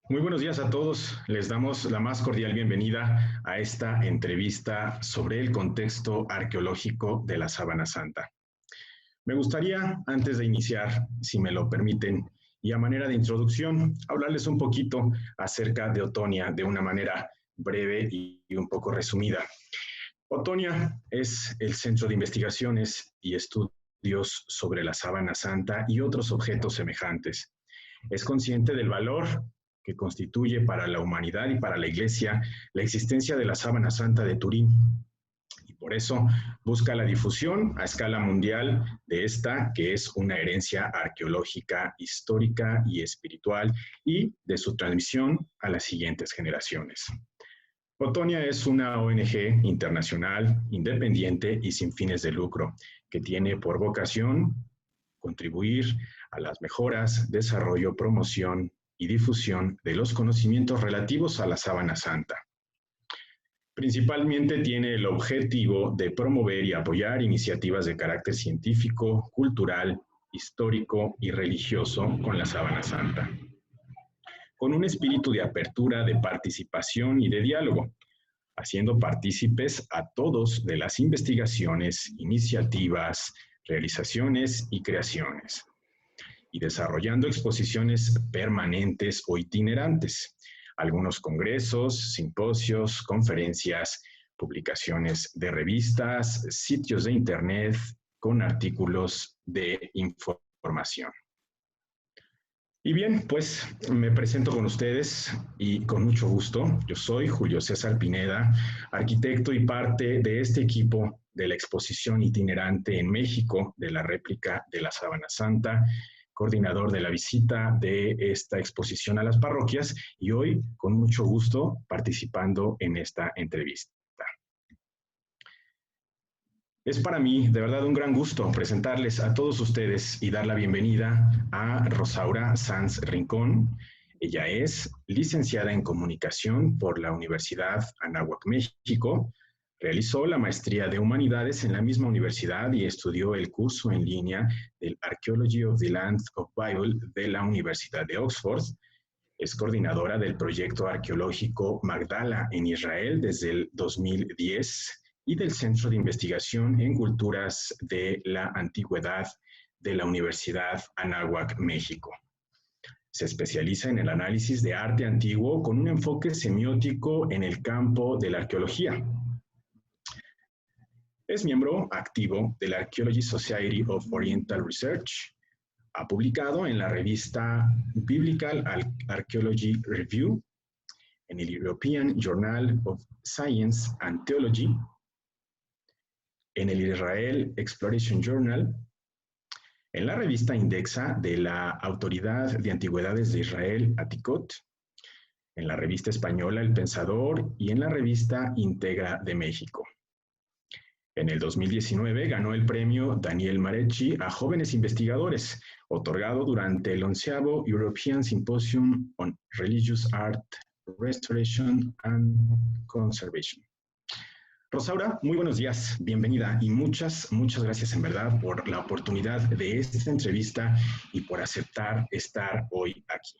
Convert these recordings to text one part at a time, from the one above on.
Muy buenos días a todos. Les damos la más cordial bienvenida a esta entrevista sobre el contexto arqueológico de la Sábana Santa. Me gustaría, antes de iniciar, si me lo permiten, y a manera de introducción, hablarles un poquito acerca de Otonia de una manera breve y un poco resumida. Otonia es el Centro de Investigaciones y Estudios sobre la Sábana Santa y otros objetos semejantes. Es consciente del valor que constituye para la humanidad y para la Iglesia la existencia de la Sábana Santa de Turín. Y por eso busca la difusión a escala mundial de esta, que es una herencia arqueológica, histórica y espiritual, y de su transmisión a las siguientes generaciones. Otonia es una ONG internacional, independiente y sin fines de lucro, que tiene por vocación contribuir a las mejoras, desarrollo, promoción y difusión de los conocimientos relativos a la Sábana Santa. Principalmente tiene el objetivo de promover y apoyar iniciativas de carácter científico, cultural, histórico y religioso con la Sábana Santa, con un espíritu de apertura, de participación y de diálogo, haciendo partícipes a todos de las investigaciones, iniciativas, realizaciones y creaciones, y desarrollando exposiciones permanentes o itinerantes, algunos congresos, simposios, conferencias, publicaciones de revistas, sitios de internet con artículos de información. Y bien, pues me presento con ustedes y con mucho gusto. Yo soy Julio César Pineda, arquitecto y parte de este equipo de la exposición itinerante en México de la réplica de la Sábana Santa, coordinador de la visita de esta exposición a las parroquias y hoy con mucho gusto participando en esta entrevista. Es para mí, de verdad, un gran gusto presentarles a todos ustedes y dar la bienvenida a Rosaura Sanz Rincón. Ella es licenciada en Comunicación por la Universidad Anáhuac, México. Realizó la maestría de Humanidades en la misma universidad y estudió el curso en línea del Archaeology of the Land of Bible de la Universidad de Oxford. Es coordinadora del proyecto arqueológico Magdala en Israel desde el 2010 y del Centro de Investigación en Culturas de la Antigüedad de la Universidad Anáhuac, México. Se especializa en el análisis de arte antiguo con un enfoque semiótico en el campo de la arqueología. Es miembro activo de la Archaeology Society of Oriental Research. Ha publicado en la revista Biblical Archaeology Review, en el European Journal of Science and Theology, en el Israel Exploration Journal, en la revista Indexa de la Autoridad de Antigüedades de Israel, Atikot, en la revista española El Pensador y en la revista Integra de México. En el 2019 ganó el premio Daniel Marecci a jóvenes investigadores, otorgado durante el 11º European Symposium on Religious Art, Restoration and Conservation. Rosaura, muy buenos días, bienvenida y muchas gracias en verdad por la oportunidad de esta entrevista y por aceptar estar hoy aquí.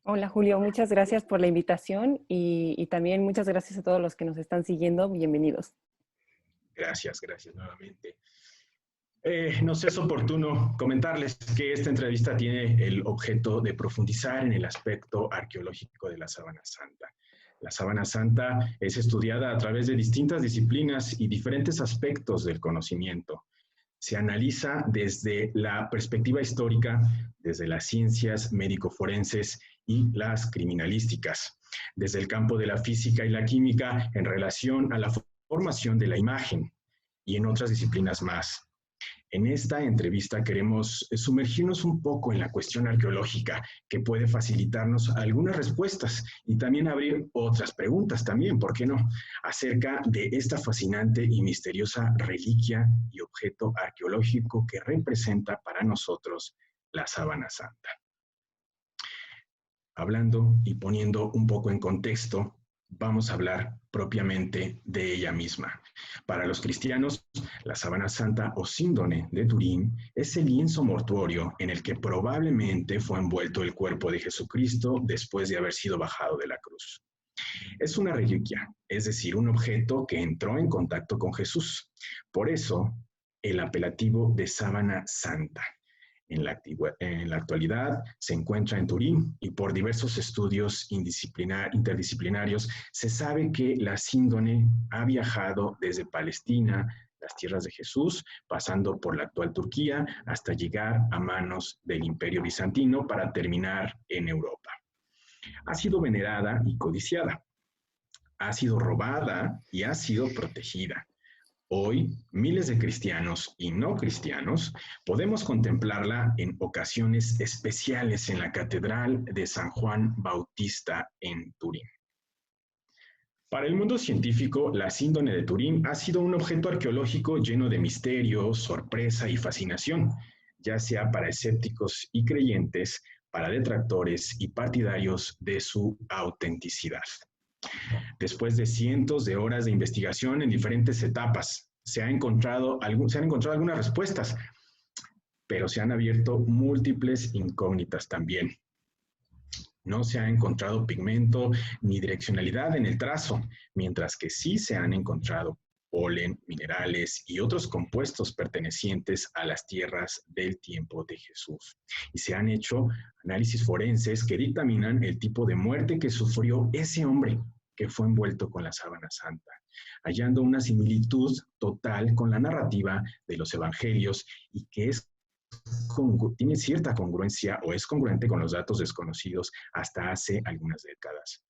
Hola Julio, muchas gracias por la invitación y también muchas gracias a todos los que nos están siguiendo, bienvenidos. Gracias nuevamente. Nos es oportuno comentarles que esta entrevista tiene el objeto de profundizar en el aspecto arqueológico de la Sábana Santa. La Sábana Santa es estudiada a través de distintas disciplinas y diferentes aspectos del conocimiento. Se analiza desde la perspectiva histórica, desde las ciencias médico-forenses y las criminalísticas, desde el campo de la física y la química en relación a la formación de la imagen y en otras disciplinas más. En esta entrevista queremos sumergirnos un poco en la cuestión arqueológica que puede facilitarnos algunas respuestas y también abrir otras preguntas también, ¿por qué no?, acerca de esta fascinante y misteriosa reliquia y objeto arqueológico que representa para nosotros la Sábana Santa. Hablando y poniendo un poco en contexto, vamos a hablar propiamente de ella misma. Para los cristianos, la sábana santa o síndone de Turín es el lienzo mortuorio en el que probablemente fue envuelto el cuerpo de Jesucristo después de haber sido bajado de la cruz. Es una reliquia, es decir, un objeto que entró en contacto con Jesús. Por eso, el apelativo de sábana santa. En la actualidad se encuentra en Turín y por diversos estudios interdisciplinarios se sabe que la síndone ha viajado desde Palestina, las tierras de Jesús, pasando por la actual Turquía, hasta llegar a manos del Imperio Bizantino para terminar en Europa. Ha sido venerada y codiciada, ha sido robada y ha sido protegida. Hoy, miles de cristianos y no cristianos podemos contemplarla en ocasiones especiales en la Catedral de San Juan Bautista en Turín. Para el mundo científico, la síndone de Turín ha sido un objeto arqueológico lleno de misterio, sorpresa y fascinación, ya sea para escépticos y creyentes, para detractores y partidarios de su autenticidad. Después de cientos de horas de investigación en diferentes etapas, se han encontrado algunas respuestas, pero se han abierto múltiples incógnitas también. No se ha encontrado pigmento ni direccionalidad en el trazo, mientras que sí se han encontrado polen, minerales y otros compuestos pertenecientes a las tierras del tiempo de Jesús. Y se han hecho análisis forenses que dictaminan el tipo de muerte que sufrió ese hombre que fue envuelto con la sábana santa, hallando una similitud total con la narrativa de los evangelios y que tiene cierta congruencia o es congruente con los datos desconocidos hasta hace algunas décadas.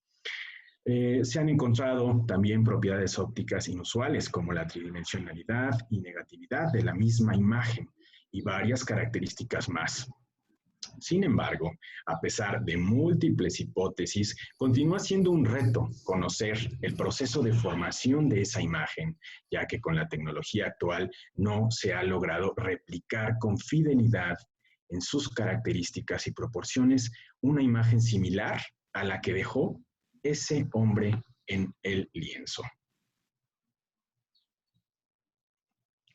Se han encontrado también propiedades ópticas inusuales como la tridimensionalidad y negatividad de la misma imagen y varias características más. Sin embargo, a pesar de múltiples hipótesis, continúa siendo un reto conocer el proceso de formación de esa imagen, ya que con la tecnología actual no se ha logrado replicar con fidelidad en sus características y proporciones una imagen similar a la que dejó ese hombre en el lienzo.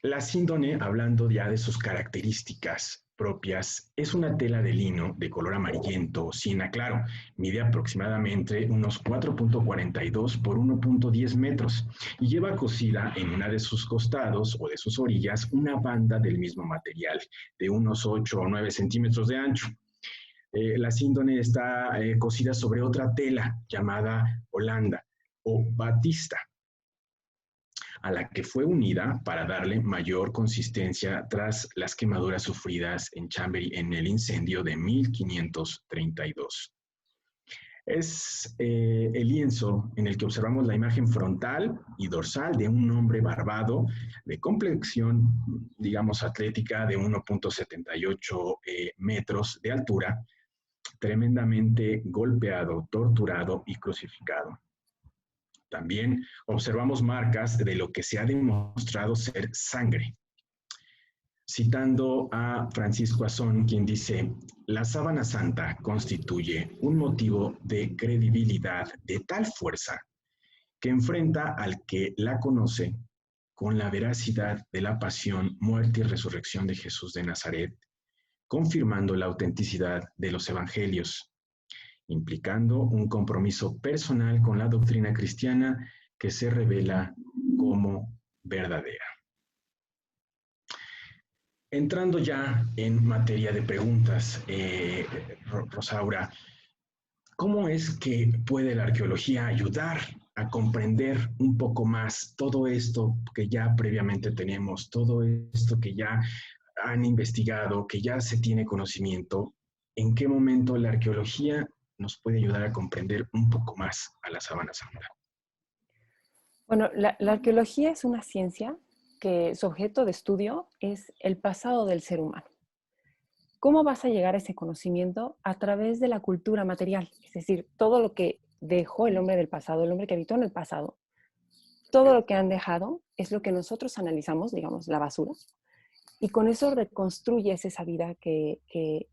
La síndone, hablando ya de sus características propias, es una tela de lino de color amarillento o siena claro. Mide aproximadamente unos 4.42 por 1.10 metros y lleva cosida en una de sus costados o de sus orillas una banda del mismo material de unos 8 o 9 centímetros de ancho. La síndone está cosida sobre otra tela llamada holanda o batista, a la que fue unida para darle mayor consistencia tras las quemaduras sufridas en Chambéry en el incendio de 1532. Es el lienzo en el que observamos la imagen frontal y dorsal de un hombre barbado de complexión, digamos, atlética de 1.78 metros de altura, tremendamente golpeado, torturado y crucificado. También observamos marcas de lo que se ha demostrado ser sangre. Citando a Francisco Azón, quien dice, la sábana santa constituye un motivo de credibilidad de tal fuerza que enfrenta al que la conoce con la veracidad de la pasión, muerte y resurrección de Jesús de Nazaret, confirmando la autenticidad de los evangelios, implicando un compromiso personal con la doctrina cristiana que se revela como verdadera. Entrando ya en materia de preguntas, Rosaura, ¿cómo es que puede la arqueología ayudar a comprender un poco más todo esto que ya previamente tenemos, todo esto que ya han investigado, que ya se tiene conocimiento? ¿En qué momento la arqueología nos puede ayudar a comprender un poco más a la sábana santa? Bueno, la arqueología es una ciencia que su objeto de estudio es el pasado del ser humano. ¿Cómo vas a llegar a ese conocimiento? A través de la cultura material, es decir, todo lo que dejó el hombre del pasado, el hombre que habitó en el pasado, todo lo que han dejado es lo que nosotros analizamos, digamos, la basura, y con eso reconstruyes esa vida que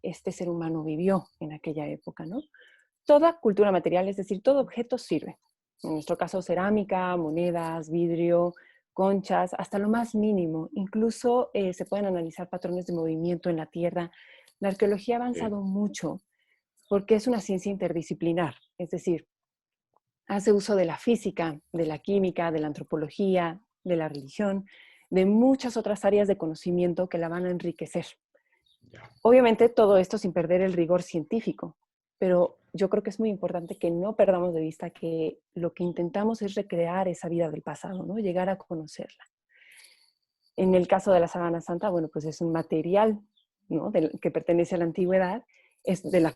este ser humano vivió en aquella época, ¿no? Toda cultura material, es decir, todo objeto sirve. En nuestro caso, cerámica, monedas, vidrio, conchas, hasta lo más mínimo. Incluso se pueden analizar patrones de movimiento en la Tierra. La arqueología ha Sí, avanzado mucho porque es una ciencia interdisciplinar, es decir, hace uso de la física, de la química, de la antropología, de la religión, de muchas otras áreas de conocimiento que la van a enriquecer. ya, Obviamente todo esto sin perder el rigor científico, pero yo creo que es muy importante que no perdamos de vista que lo que intentamos es recrear esa vida del pasado, ¿no? Llegar a conocerla. En el caso de la Sábana Santa, bueno, pues es un material, ¿no? Que pertenece a la antigüedad, es de la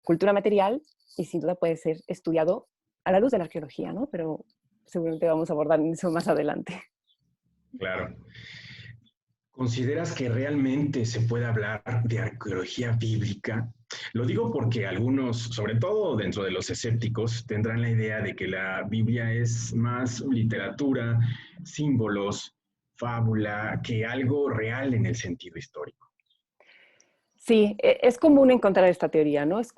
cultura material y sin duda puede ser estudiado a la luz de la arqueología, ¿no? Pero seguramente vamos a abordar eso más adelante. claro. ¿Consideras que realmente se puede hablar de arqueología bíblica? Lo digo porque algunos, sobre todo dentro de los escépticos, tendrán la idea de que la Biblia es más literatura, símbolos, fábula, que algo real en el sentido histórico. Sí, es común encontrar esta teoría, ¿no? Es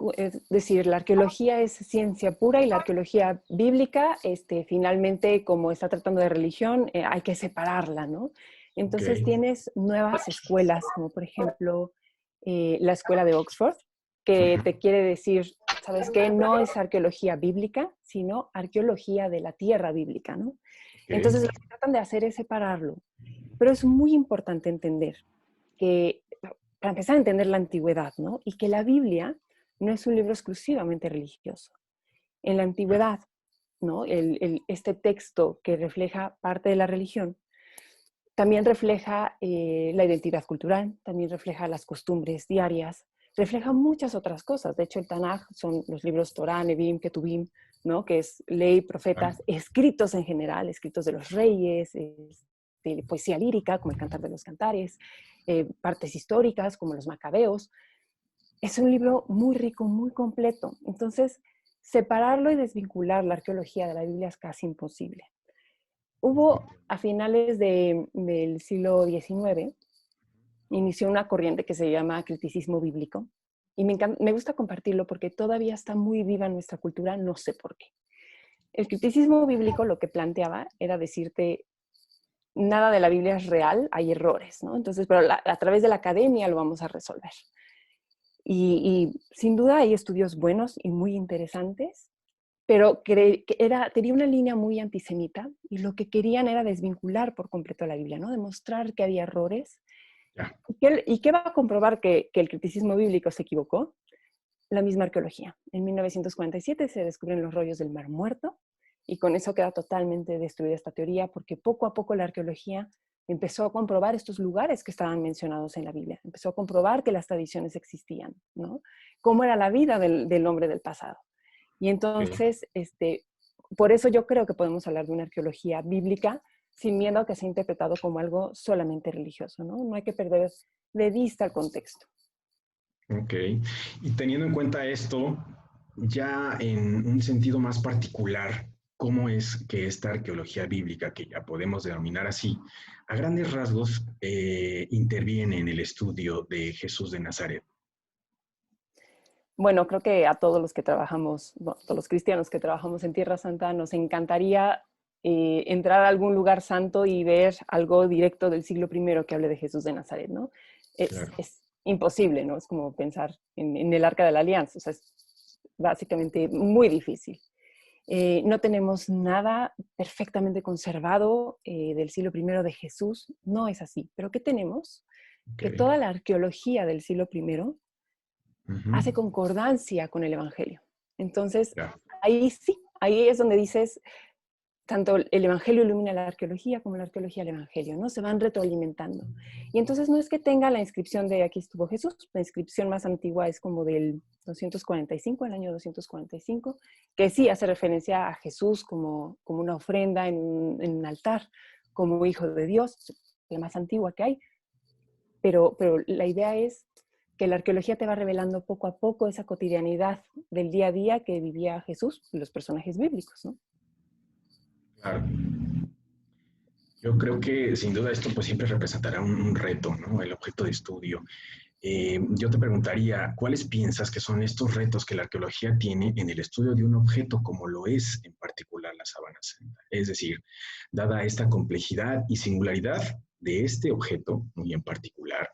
decir, la arqueología es ciencia pura y la arqueología bíblica, finalmente, como está tratando de religión, hay que separarla, ¿no? Ok, Entonces tienes nuevas escuelas, como por ejemplo la escuela de Oxford, que ujú, te quiere decir, ¿sabes qué? No es arqueología bíblica, sino arqueología de la tierra bíblica, ¿no? Entonces lo ok, que tratan de hacer es separarlo, pero es muy importante entender que para empezar a entender la antigüedad, ¿no? Y que la Biblia no es un libro exclusivamente religioso. En la antigüedad, ¿no? Este texto que refleja parte de la religión, también refleja la identidad cultural, también refleja las costumbres diarias, refleja muchas otras cosas. De hecho, el Tanaj son los libros Torah, Nebim, Ketubim, ¿no? Que es ley, claro, profetas, escritos en general, escritos de los reyes, de poesía lírica, como el Cantar de los Cantares, partes históricas, como los Macabeos. Es un libro muy rico, muy completo. Entonces, separarlo y desvincular la arqueología de la Biblia es casi imposible. Hubo a finales del siglo XIX, inició una corriente que se llama criticismo bíblico, y me gusta compartirlo porque todavía está muy viva en nuestra cultura, no sé por qué. El criticismo bíblico lo que planteaba era decirte, nada de la Biblia es real, hay errores, ¿no? Entonces, pero a través de la academia lo vamos a resolver. Y sin duda hay estudios buenos y muy interesantes, pero tenía una línea muy antisemita y lo que querían era desvincular por completo la Biblia, ¿no? Demostrar que había errores. ya, ¿Y qué va a comprobar que el criticismo bíblico se equivocó? La misma arqueología. En 1947 se descubren los rollos del Mar Muerto y con eso queda totalmente destruida esta teoría porque poco a poco la arqueología empezó a comprobar estos lugares que estaban mencionados en la Biblia, empezó a comprobar que las tradiciones existían, ¿no? Cómo era la vida del hombre del pasado. Y ok. entonces, por eso yo creo que podemos hablar de una arqueología bíblica sin miedo a que sea interpretado como algo solamente religioso, ¿no? No hay que perder de vista el contexto. Ok. Y teniendo en cuenta esto, ya en un sentido más particular, ¿cómo es que esta arqueología bíblica, que ya podemos denominar así, a grandes rasgos interviene en el estudio de Jesús de Nazaret? Bueno, creo que a todos los que trabajamos, bueno, todos los cristianos que trabajamos en Tierra Santa, nos encantaría entrar a algún lugar santo y ver algo directo del siglo primero que hable de Jesús de Nazaret, ¿no? Claro, Es imposible, ¿no? Es como pensar en el Arca de la Alianza, o sea, es básicamente muy difícil. No tenemos nada perfectamente conservado del siglo primero de Jesús, no es así, pero ¿qué tenemos? ok. Que toda la arqueología del siglo primero Ujú, hace concordancia con el Evangelio. Entonces, ya, ahí sí, ahí es donde dices, tanto el Evangelio ilumina la arqueología como la arqueología el Evangelio, ¿no? Se van retroalimentando. Y entonces no es que tenga la inscripción de aquí estuvo Jesús, la inscripción más antigua es como del 245, el año 245, que sí hace referencia a Jesús como una ofrenda en un altar, como hijo de Dios, la más antigua que hay, pero la idea es que la arqueología te va revelando poco a poco esa cotidianidad del día a día que vivía Jesús y los personajes bíblicos, ¿no? claro. Yo creo que sin duda esto pues siempre representará un reto, ¿no? El objeto de estudio. yo te preguntaría, ¿cuáles piensas que son estos retos que la arqueología tiene en el estudio de un objeto como lo es en particular la sábana santa? Es decir, dada esta complejidad y singularidad de este objeto muy en particular,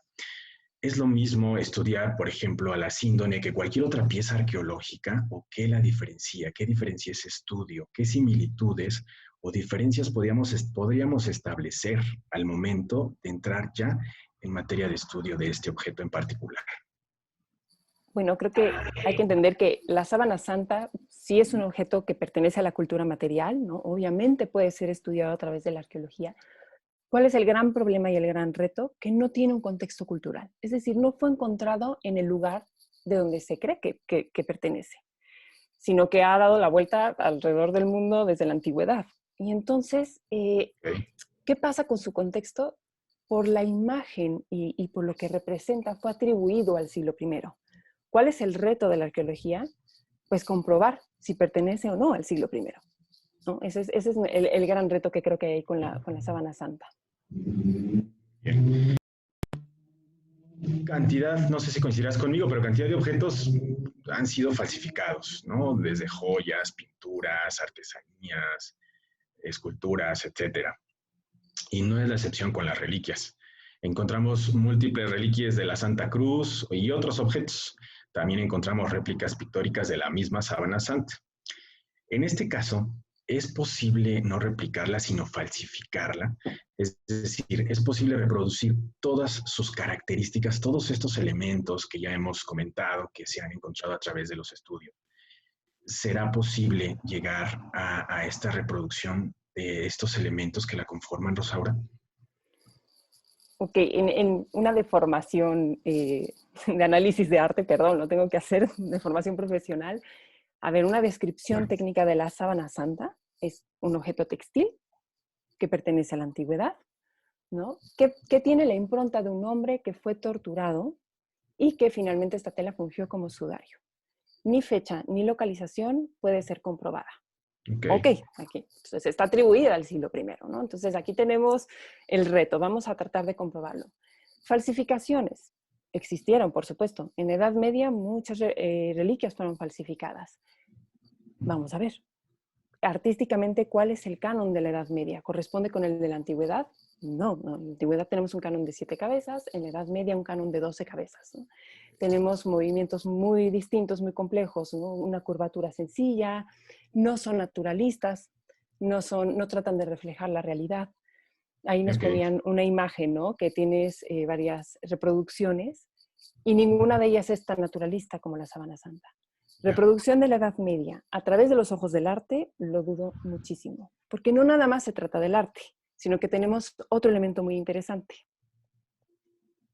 ¿es lo mismo estudiar, por ejemplo, a la síndone que cualquier otra pieza arqueológica? ¿O qué la diferencia? ¿Qué diferencia ese estudio? ¿Qué similitudes o diferencias podríamos establecer al momento de entrar ya en materia de estudio de este objeto en particular? Bueno, creo que hay que entender que la sábana santa sí es un objeto que pertenece a la cultura material, ¿no? Obviamente puede ser estudiado a través de la arqueología. ¿Cuál es el gran problema y el gran reto? Que no tiene un contexto cultural. Es decir, no fue encontrado en el lugar de donde se cree que pertenece, sino que ha dado la vuelta alrededor del mundo desde la antigüedad. Y entonces, Okay. ¿qué pasa con su contexto? Por la imagen y por lo que representa, fue atribuido al siglo I. ¿Cuál es el reto de la arqueología? Pues comprobar si pertenece o no al siglo I, ¿no? Ese es el gran reto que creo que hay con la sábana santa. Bien. Cantidad, no sé si coincidirás conmigo, pero cantidad de objetos han sido falsificados, ¿no? Desde joyas, pinturas, artesanías, esculturas, etcétera. Y no es la excepción con las reliquias. Encontramos múltiples reliquias de la Santa Cruz y otros objetos. También encontramos réplicas pictóricas de la misma sábana santa. En este caso, ¿es posible no replicarla, sino falsificarla? Es decir, ¿es posible reproducir todas sus características, todos estos elementos que ya hemos comentado, que se han encontrado a través de los estudios? ¿Será posible llegar a esta reproducción de estos elementos que la conforman, Rosaura? Ok, en una deformación de análisis de arte, perdón, lo tengo que hacer, de formación profesional. A ver, una descripción Claro. técnica de la sábana santa es un objeto textil que pertenece a la antigüedad, ¿no? Que tiene la impronta de un hombre que fue torturado y que finalmente esta tela fungió como sudario. Ni fecha ni localización puede ser comprobada. Ok, Ok. aquí. Entonces está atribuida al siglo I, ¿no? Entonces aquí tenemos el reto, vamos a tratar de comprobarlo. Falsificaciones. Existieron, por supuesto. En Edad Media muchas reliquias fueron falsificadas. Vamos a ver. Artísticamente, ¿cuál es el canon de la Edad Media? ¿Corresponde con el de la Antigüedad? No, no, en la Antigüedad tenemos un canon de 7 cabezas, en la Edad Media un canon de 12 cabezas, ¿no? Tenemos movimientos muy distintos, muy complejos, ¿no? Una curvatura sencilla, no son naturalistas, no tratan de reflejar la realidad. Ahí nos Ok. ponían una imagen, ¿no? Que tienes varias reproducciones y ninguna de ellas es tan naturalista como la Sábana Santa. Ya. Reproducción de la Edad Media a través de los ojos del arte, lo dudo muchísimo, porque no nada más se trata del arte, sino que tenemos otro elemento muy interesante,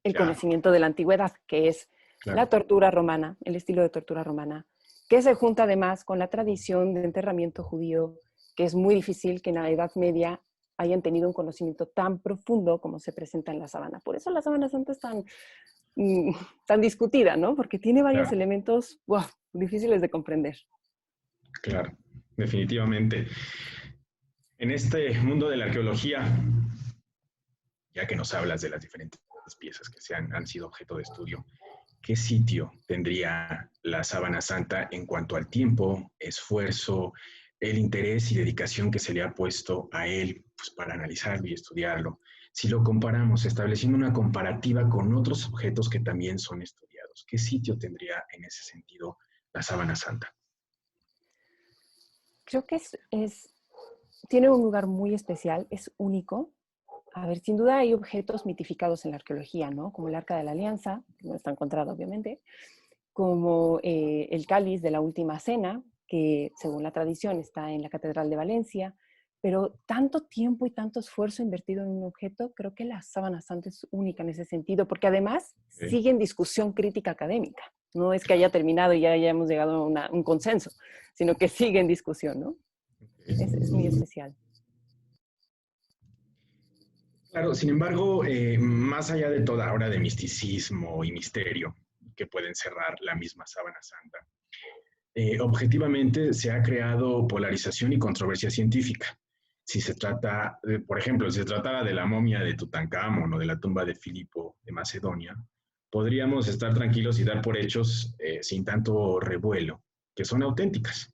el Ya. conocimiento de la antigüedad, que es la Claro. tortura romana, el estilo de tortura romana, que se junta además con la tradición de enterramiento judío, que es muy difícil que en la Edad Media hayan tenido un conocimiento tan profundo como se presenta en la sábana. Por eso la sábana santa es tan discutida, ¿no? Porque tiene varios Claro. elementos difíciles de comprender. Claro. Definitivamente. En este mundo de la arqueología, ya que nos hablas de las diferentes piezas que han sido objeto de estudio, ¿qué sitio tendría la sábana santa en cuanto al tiempo, esfuerzo, el interés y dedicación que se le ha puesto a él, pues, para analizarlo y estudiarlo? Si lo comparamos, estableciendo una comparativa con otros objetos que también son estudiados, ¿qué sitio tendría en ese sentido la sábana santa? Creo que tiene un lugar muy especial, es único. A ver, sin duda hay objetos mitificados en la arqueología, ¿no? Como el Arca de la Alianza, que no está encontrado obviamente, como el cáliz de la Última Cena, que según la tradición está en la Catedral de Valencia, pero tanto tiempo y tanto esfuerzo invertido en un objeto, creo que la sábana santa es única en ese sentido, porque además Okay. sigue en discusión crítica académica. No es que haya terminado y ya hayamos llegado a un consenso, sino que sigue en discusión, ¿no? Es muy especial. Claro, sin embargo, más allá de toda hora de misticismo y misterio que pueden cerrar la misma sábana santa, objetivamente se ha creado polarización y controversia científica. Si se trata, por ejemplo, si se tratara de la momia de Tutankamón o de la tumba de Filipo de Macedonia, podríamos estar tranquilos y dar por hechos sin tanto revuelo, que son auténticas.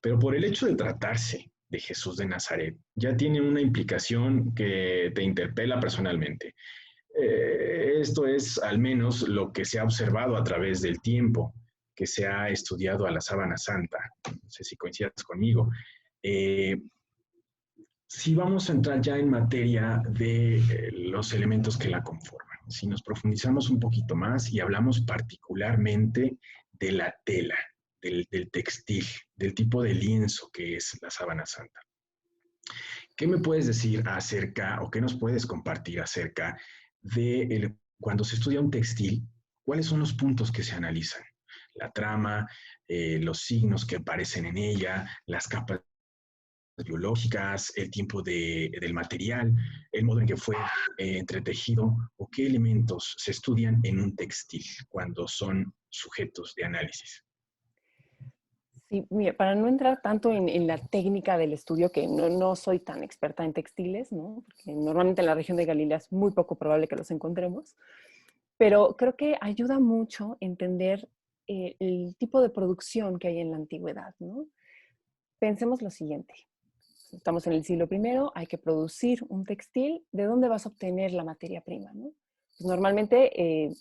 Pero por el hecho de tratarse de Jesús de Nazaret, ya tiene una implicación que te interpela personalmente. Esto es al menos lo que se ha observado a través del tiempo, que se ha estudiado a la sábana santa. No sé si coincidas conmigo. Eh, si vamos a entrar ya en materia de los elementos que la conforman, si nos profundizamos un poquito más y hablamos particularmente de la tela, del textil, del tipo de lienzo que es la sábana santa. ¿Qué me puedes decir acerca o qué nos puedes compartir acerca de cuando se estudia un textil? ¿Cuáles son los puntos que se analizan? La trama, los signos que aparecen en ella, las capas biológicas, el tiempo del material, el modo en que fue entretejido o qué elementos se estudian en un textil cuando son sujetos de análisis. Sí, mira, para no entrar tanto en la técnica del estudio, que no soy tan experta en textiles, ¿no? Porque normalmente en la región de Galilea es muy poco probable que los encontremos, pero creo que ayuda mucho entender el tipo de producción que hay en la antigüedad, ¿no? Pensemos lo siguiente. Estamos en el siglo I, hay que producir un textil. ¿De dónde vas a obtener la materia prima? ¿No? Pues normalmente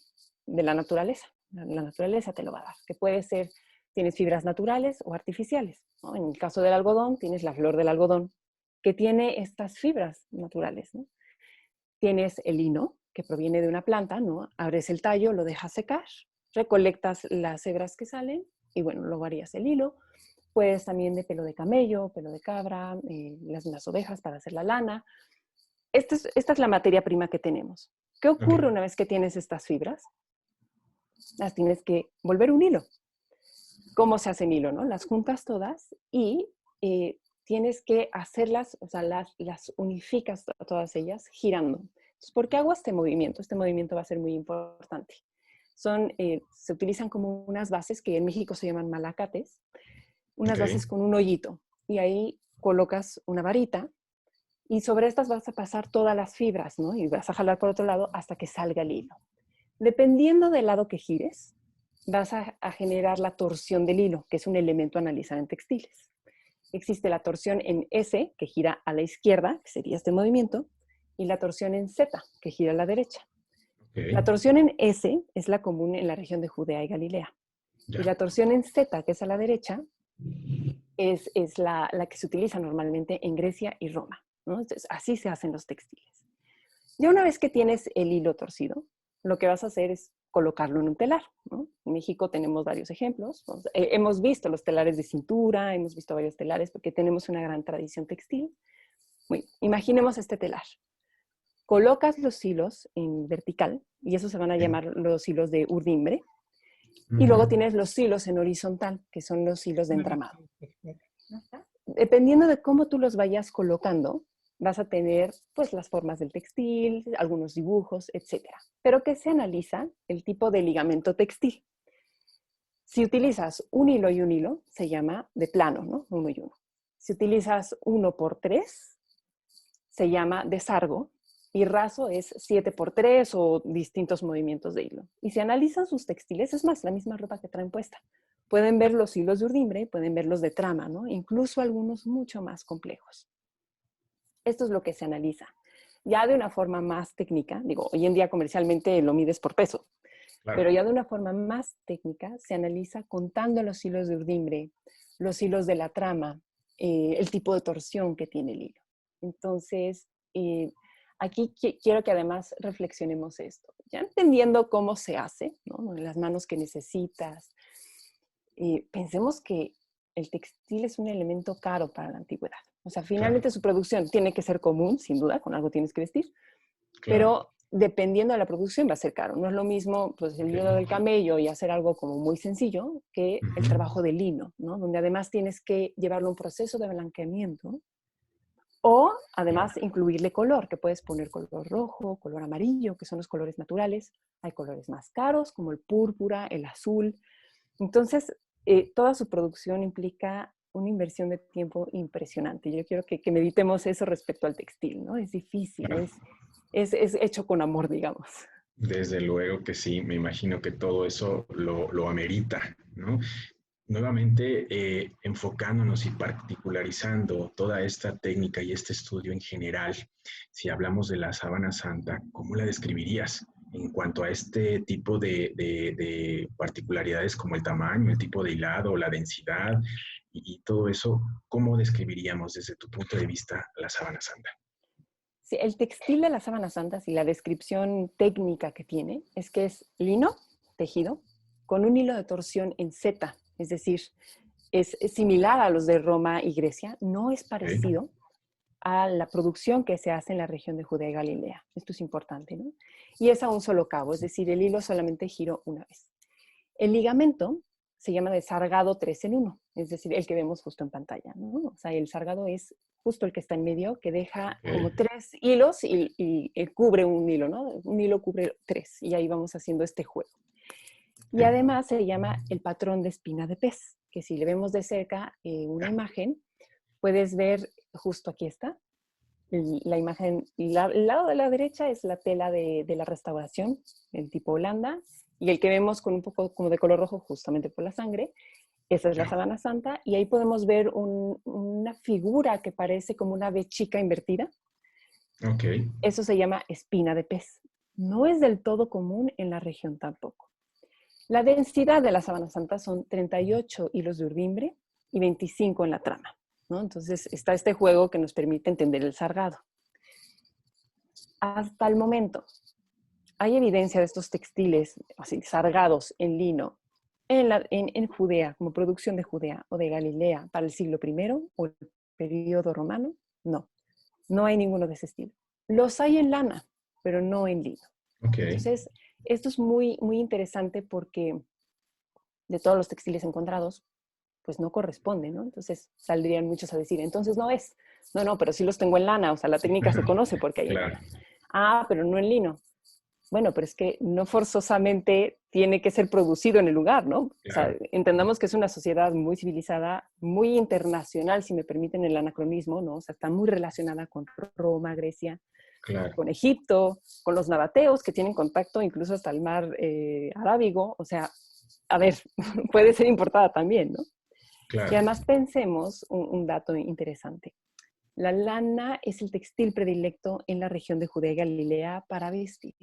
de la naturaleza. La naturaleza te lo va a dar, que puede ser, tienes fibras naturales o artificiales, ¿no? En el caso del algodón, tienes la flor del algodón, que tiene estas fibras naturales, ¿no? Tienes el lino, que proviene de una planta, ¿no? Abres el tallo, lo dejas secar, recolectas las hebras que salen y bueno, luego harías el hilo. Puedes también de pelo de camello, pelo de cabra, las ovejas para hacer la lana. Esta es la materia prima que tenemos. ¿Qué ocurre Okay. una vez que tienes estas fibras? Las tienes que volver un hilo. ¿Cómo se hace en hilo? ¿No? Las juntas todas y tienes que hacerlas, o sea, las unificas todas ellas girando. Entonces, ¿por qué hago este movimiento? Este movimiento va a ser muy importante. Se utilizan como unas bases que en México se llaman malacates, unas Okay. bases con un hoyito y ahí colocas una varita y sobre estas vas a pasar todas las fibras, ¿no? Y vas a jalar por otro lado hasta que salga el hilo. Dependiendo del lado que gires, vas a generar la torsión del hilo, que es un elemento a analizar en textiles. Existe la torsión en S, que gira a la izquierda, que sería este movimiento, y la torsión en Z, que gira a la derecha. Okay. La torsión en S es la común en la región de Judea y Galilea. Y Ya. la torsión en Z, que es a la derecha, es la que se utiliza normalmente en Grecia y Roma, ¿no? Entonces, así se hacen los textiles. Ya una vez que tienes el hilo torcido, lo que vas a hacer es colocarlo en un telar, ¿no? En México tenemos varios ejemplos. Hemos visto los telares de cintura, hemos visto varios telares porque tenemos una gran tradición textil. Bueno, imaginemos este telar. Colocas los hilos en vertical y esos se van a Okay. llamar los hilos de urdimbre. Y luego Uh-huh. tienes los hilos en horizontal, que son los hilos de entramado. Dependiendo de cómo tú los vayas colocando, vas a tener pues las formas del textil, algunos dibujos, etcétera. Pero ¿qué se analiza? El tipo de ligamento textil. Si utilizas un hilo y un hilo, se llama de plano, ¿no? Uno y uno. Si utilizas 1x3, se llama de sargo, y raso es 7x3 o distintos movimientos de hilo. Y si analizan sus textiles, es más, la misma ropa que traen puesta. Pueden ver los hilos de urdimbre, pueden ver los de trama, ¿no? Incluso algunos mucho más complejos. Esto es lo que se analiza. Ya de una forma más técnica, digo, hoy en día comercialmente lo mides por peso, pero Claro. ya de una forma más técnica se analiza contando los hilos de urdimbre, los hilos de la trama, el tipo de torsión que tiene el hilo. Entonces, aquí quiero que además reflexionemos esto. Ya entendiendo cómo se hace, ¿no? Las manos que necesitas, pensemos que el textil es un elemento caro para la antigüedad. O sea, Claro. finalmente su producción tiene que ser común, sin duda, con algo tienes que vestir, Claro. pero dependiendo de la producción va a ser caro. No es lo mismo pues, el Okay. hilo del camello y hacer algo como muy sencillo que el Uh-huh. trabajo del lino, ¿no? Donde además tienes que llevarlo a un proceso de blanqueamiento o Ya. además incluirle color, que puedes poner color rojo, color amarillo, que son los colores naturales. Hay colores más caros como el púrpura, el azul. Entonces, toda su producción implica una inversión de tiempo impresionante. Yo quiero que meditemos eso respecto al textil, ¿no? Es difícil, Claro. es hecho con amor, digamos. Desde luego que sí, me imagino que todo eso lo amerita, ¿no? Nuevamente, enfocándonos y particularizando toda esta técnica y este estudio en general, si hablamos de la sábana santa, ¿cómo la describirías en cuanto a este tipo de particularidades como el tamaño, el tipo de hilado, la densidad y todo eso? ¿Cómo describiríamos desde tu punto de vista la sábana santa? Sí, el textil de las sábanas santas y la descripción técnica que tiene es que es lino tejido con un hilo de torsión en Z, es decir, es similar a los de Roma y Grecia, no es Okay. parecido a la producción que se hace en la región de Judea y Galilea. Esto es importante, ¿no? Y es a un solo cabo, es decir, el hilo solamente giró una vez. El ligamento se llama de sargado 3 en 1, es decir, el que vemos justo en pantalla, ¿no? O sea, el sargado es justo el que está en medio, que deja Okay. como 3 hilos y cubre un hilo, ¿no? Un hilo cubre 3 y ahí vamos haciendo este juego. Y además se llama el patrón de espina de pez, que si le vemos de cerca una imagen, puedes ver, justo aquí está, la imagen, el lado de la derecha es la tela de la restauración, el tipo Holanda, y el que vemos con un poco como de color rojo justamente por la sangre, esa es la sábana santa, y ahí podemos ver una figura que parece como una V chica invertida. Ok. Eso se llama espina de pez. No es del todo común en la región tampoco. La densidad de la sábana santa son 38 hilos de urdimbre y 25 en la trama, ¿no? Entonces está este juego que nos permite entender el sargado. Hasta el momento, hay evidencia de estos textiles así, sargados en lino en Judea, como producción de Judea o de Galilea para el siglo I o el periodo romano. No, no hay ninguno de ese estilo. Los hay en lana, pero no en lino. Ok. Entonces, esto es muy, muy interesante porque de todos los textiles encontrados, pues no corresponde, ¿no? Entonces saldrían muchos a decir, entonces no es. No, no, pero sí los tengo en lana, o sea, la técnica se conoce porque hay en Claro, lana. Ah, pero no en lino. Bueno, pero es que no forzosamente tiene que ser producido en el lugar, ¿no? O sea, claro, entendamos que es una sociedad muy civilizada, muy internacional, si me permiten el anacronismo, ¿no? O sea, está muy relacionada con Roma, Grecia, claro, con Egipto, con los nabateos, que tienen contacto incluso hasta el mar Arábigo. O sea, a ver, puede ser importada también, ¿no? Y claro. además pensemos un dato interesante. La lana es el textil predilecto en la región de Judea y Galilea para vestir.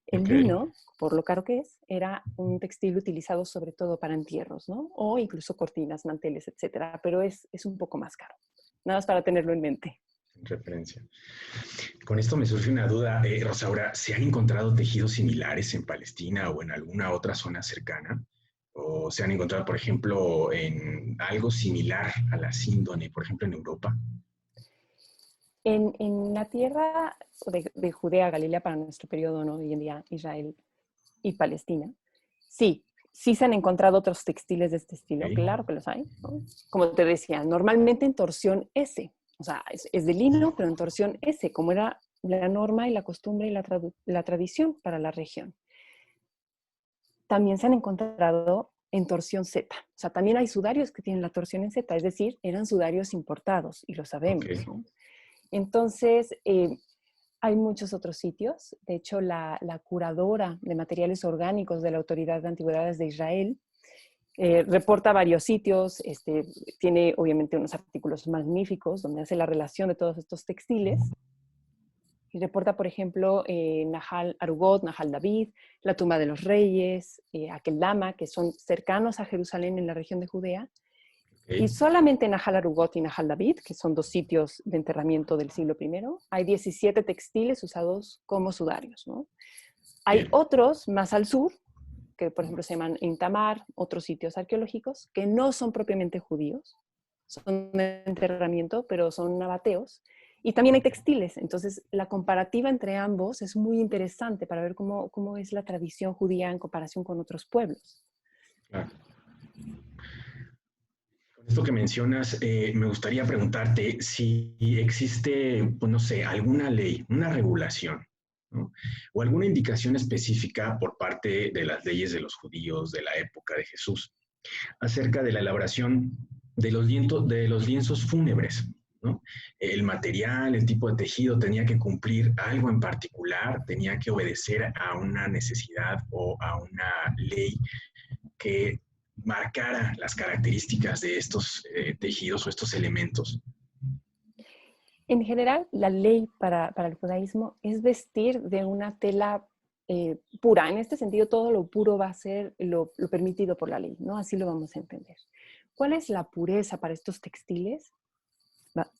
El Ok. lino, por lo caro que es, era un textil utilizado sobre todo para entierros, ¿no? O incluso cortinas, manteles, etcétera, pero es un poco más caro. Nada más para tenerlo en mente. Referencia. Con esto me surge una duda, Rosaura, ¿se han encontrado tejidos similares en Palestina o en alguna otra zona cercana? ¿O se han encontrado, por ejemplo, en algo similar a la síndone, por ejemplo, en Europa? En la tierra de Judea, Galilea, para nuestro periodo, ¿no? Hoy en día Israel y Palestina, sí, sí se han encontrado otros textiles de este estilo, Ok. claro que los hay, ¿no? Como te decía, normalmente en torsión S, o sea, es de lino, pero en torsión S, como era la norma y la costumbre y la tradición para la región. También se han encontrado en torsión Z, o sea, también hay sudarios que tienen la torsión en Z, es decir, eran sudarios importados y lo Ok. sabemos, ¿no? Entonces, hay muchos otros sitios. De hecho, la curadora de materiales orgánicos de la Autoridad de Antigüedades de Israel reporta varios sitios, tiene obviamente unos artículos magníficos donde hace la relación de todos estos textiles. Y reporta, por ejemplo, Nahal Arugot, Nahal David, la tumba de los reyes, Akeldama, que son cercanos a Jerusalén en la región de Judea. Y Ok. solamente en Nahal Arugot y Nahal David, que son dos sitios de enterramiento del siglo I, hay 17 textiles usados como sudarios, ¿no? Hay Bien. otros más al sur, que por ejemplo se llaman Intamar, otros sitios arqueológicos, que no son propiamente judíos, son de enterramiento, pero son nabateos. Y también hay textiles. Entonces, la comparativa entre ambos es muy interesante para ver cómo es la tradición judía en comparación con otros pueblos. Claro. Con esto que mencionas, me gustaría preguntarte si existe, pues no sé, alguna ley, una regulación, ¿no? O alguna indicación específica por parte de las leyes de los judíos de la época de Jesús acerca de la elaboración de los lienzos fúnebres, ¿no? El material, el tipo de tejido tenía que cumplir algo en particular, tenía que obedecer a una necesidad o a una ley que marcara las características de estos tejidos o estos elementos. En general, la ley para el judaísmo es vestir de una tela pura. En este sentido, todo lo puro va a ser lo permitido por la ley, ¿no? Así lo vamos a entender. ¿Cuál es la pureza para estos textiles?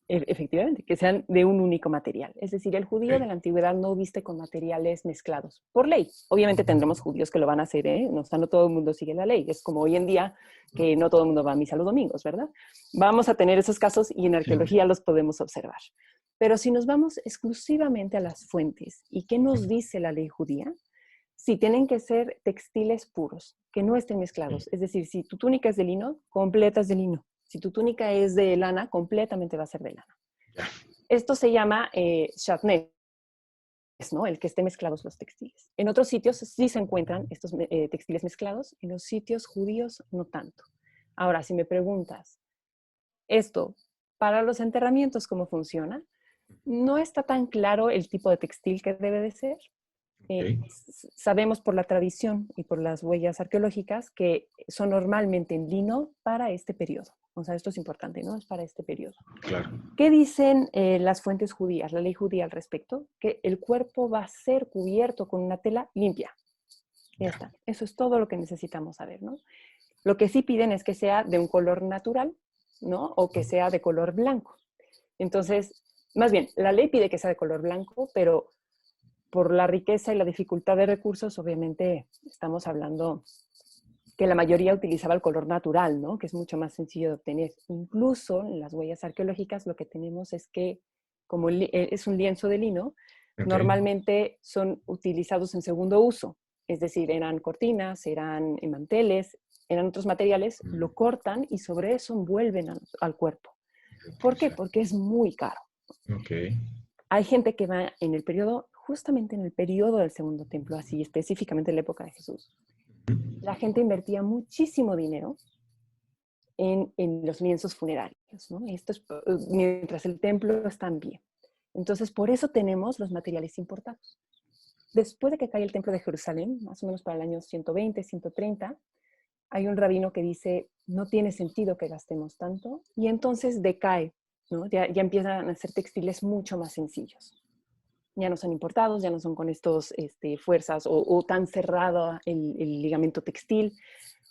Efectivamente, que sean de un único material. Es decir, el judío de la antigüedad no viste con materiales mezclados, por ley. Obviamente tendremos judíos que lo van a hacer, ¿eh? No, no todo el mundo sigue la ley. Es como hoy en día que no todo el mundo va a misa los domingos, ¿verdad? Vamos a tener esos casos y en arqueología los podemos observar. Pero si nos vamos exclusivamente a las fuentes, ¿y qué nos dice la ley judía? Sí, tienen que ser textiles puros, que no estén mezclados. Es decir, si tu túnica es de lino, completa es de lino. Si tu túnica es de lana, completamente va a ser de lana. Esto se llama shatnez, ¿no? El que esté mezclados los textiles. En otros sitios sí se encuentran estos textiles mezclados, en los sitios judíos no tanto. Ahora, si me preguntas, esto, para los enterramientos, ¿cómo funciona? No está tan claro el tipo de textil que debe de ser. Sabemos por la tradición y por las huellas arqueológicas que son normalmente en lino para este periodo. O sea, esto es importante, ¿no? Es para este periodo. Claro. ¿Qué dicen las fuentes judías, la ley judía al respecto? Que el cuerpo va a ser cubierto con una tela limpia. Ya está. Eso es todo lo que necesitamos saber, ¿no? Lo que sí piden es que sea de un color natural, ¿no? O que sea de color blanco. Entonces, más bien, la ley pide que sea de color blanco, pero por la riqueza y la dificultad de recursos, obviamente estamos hablando que la mayoría utilizaba el color natural, ¿no? Que es mucho más sencillo de obtener. Incluso en las huellas arqueológicas lo que tenemos es que, como es un lienzo de lino, normalmente son utilizados en segundo uso. Es decir, eran cortinas, eran manteles, eran otros materiales, lo cortan y sobre eso envuelven al cuerpo. ¿Por qué? Porque es muy caro. Hay gente que va en el periodo, justamente en el periodo del Segundo Templo, así específicamente en la época de Jesús. La gente invertía muchísimo dinero en los lienzos funerarios, ¿no? Esto es mientras el templo está en pie. Entonces, por eso tenemos los materiales importados. Después de que cae el templo de Jerusalén, más o menos para el año 120, 130, hay un rabino que dice, no tiene sentido que gastemos tanto, y entonces decae, ¿no? Ya empiezan a ser textiles mucho más sencillos. Ya no son importados, ya no son con estos fuerzas o tan cerrado el ligamento textil.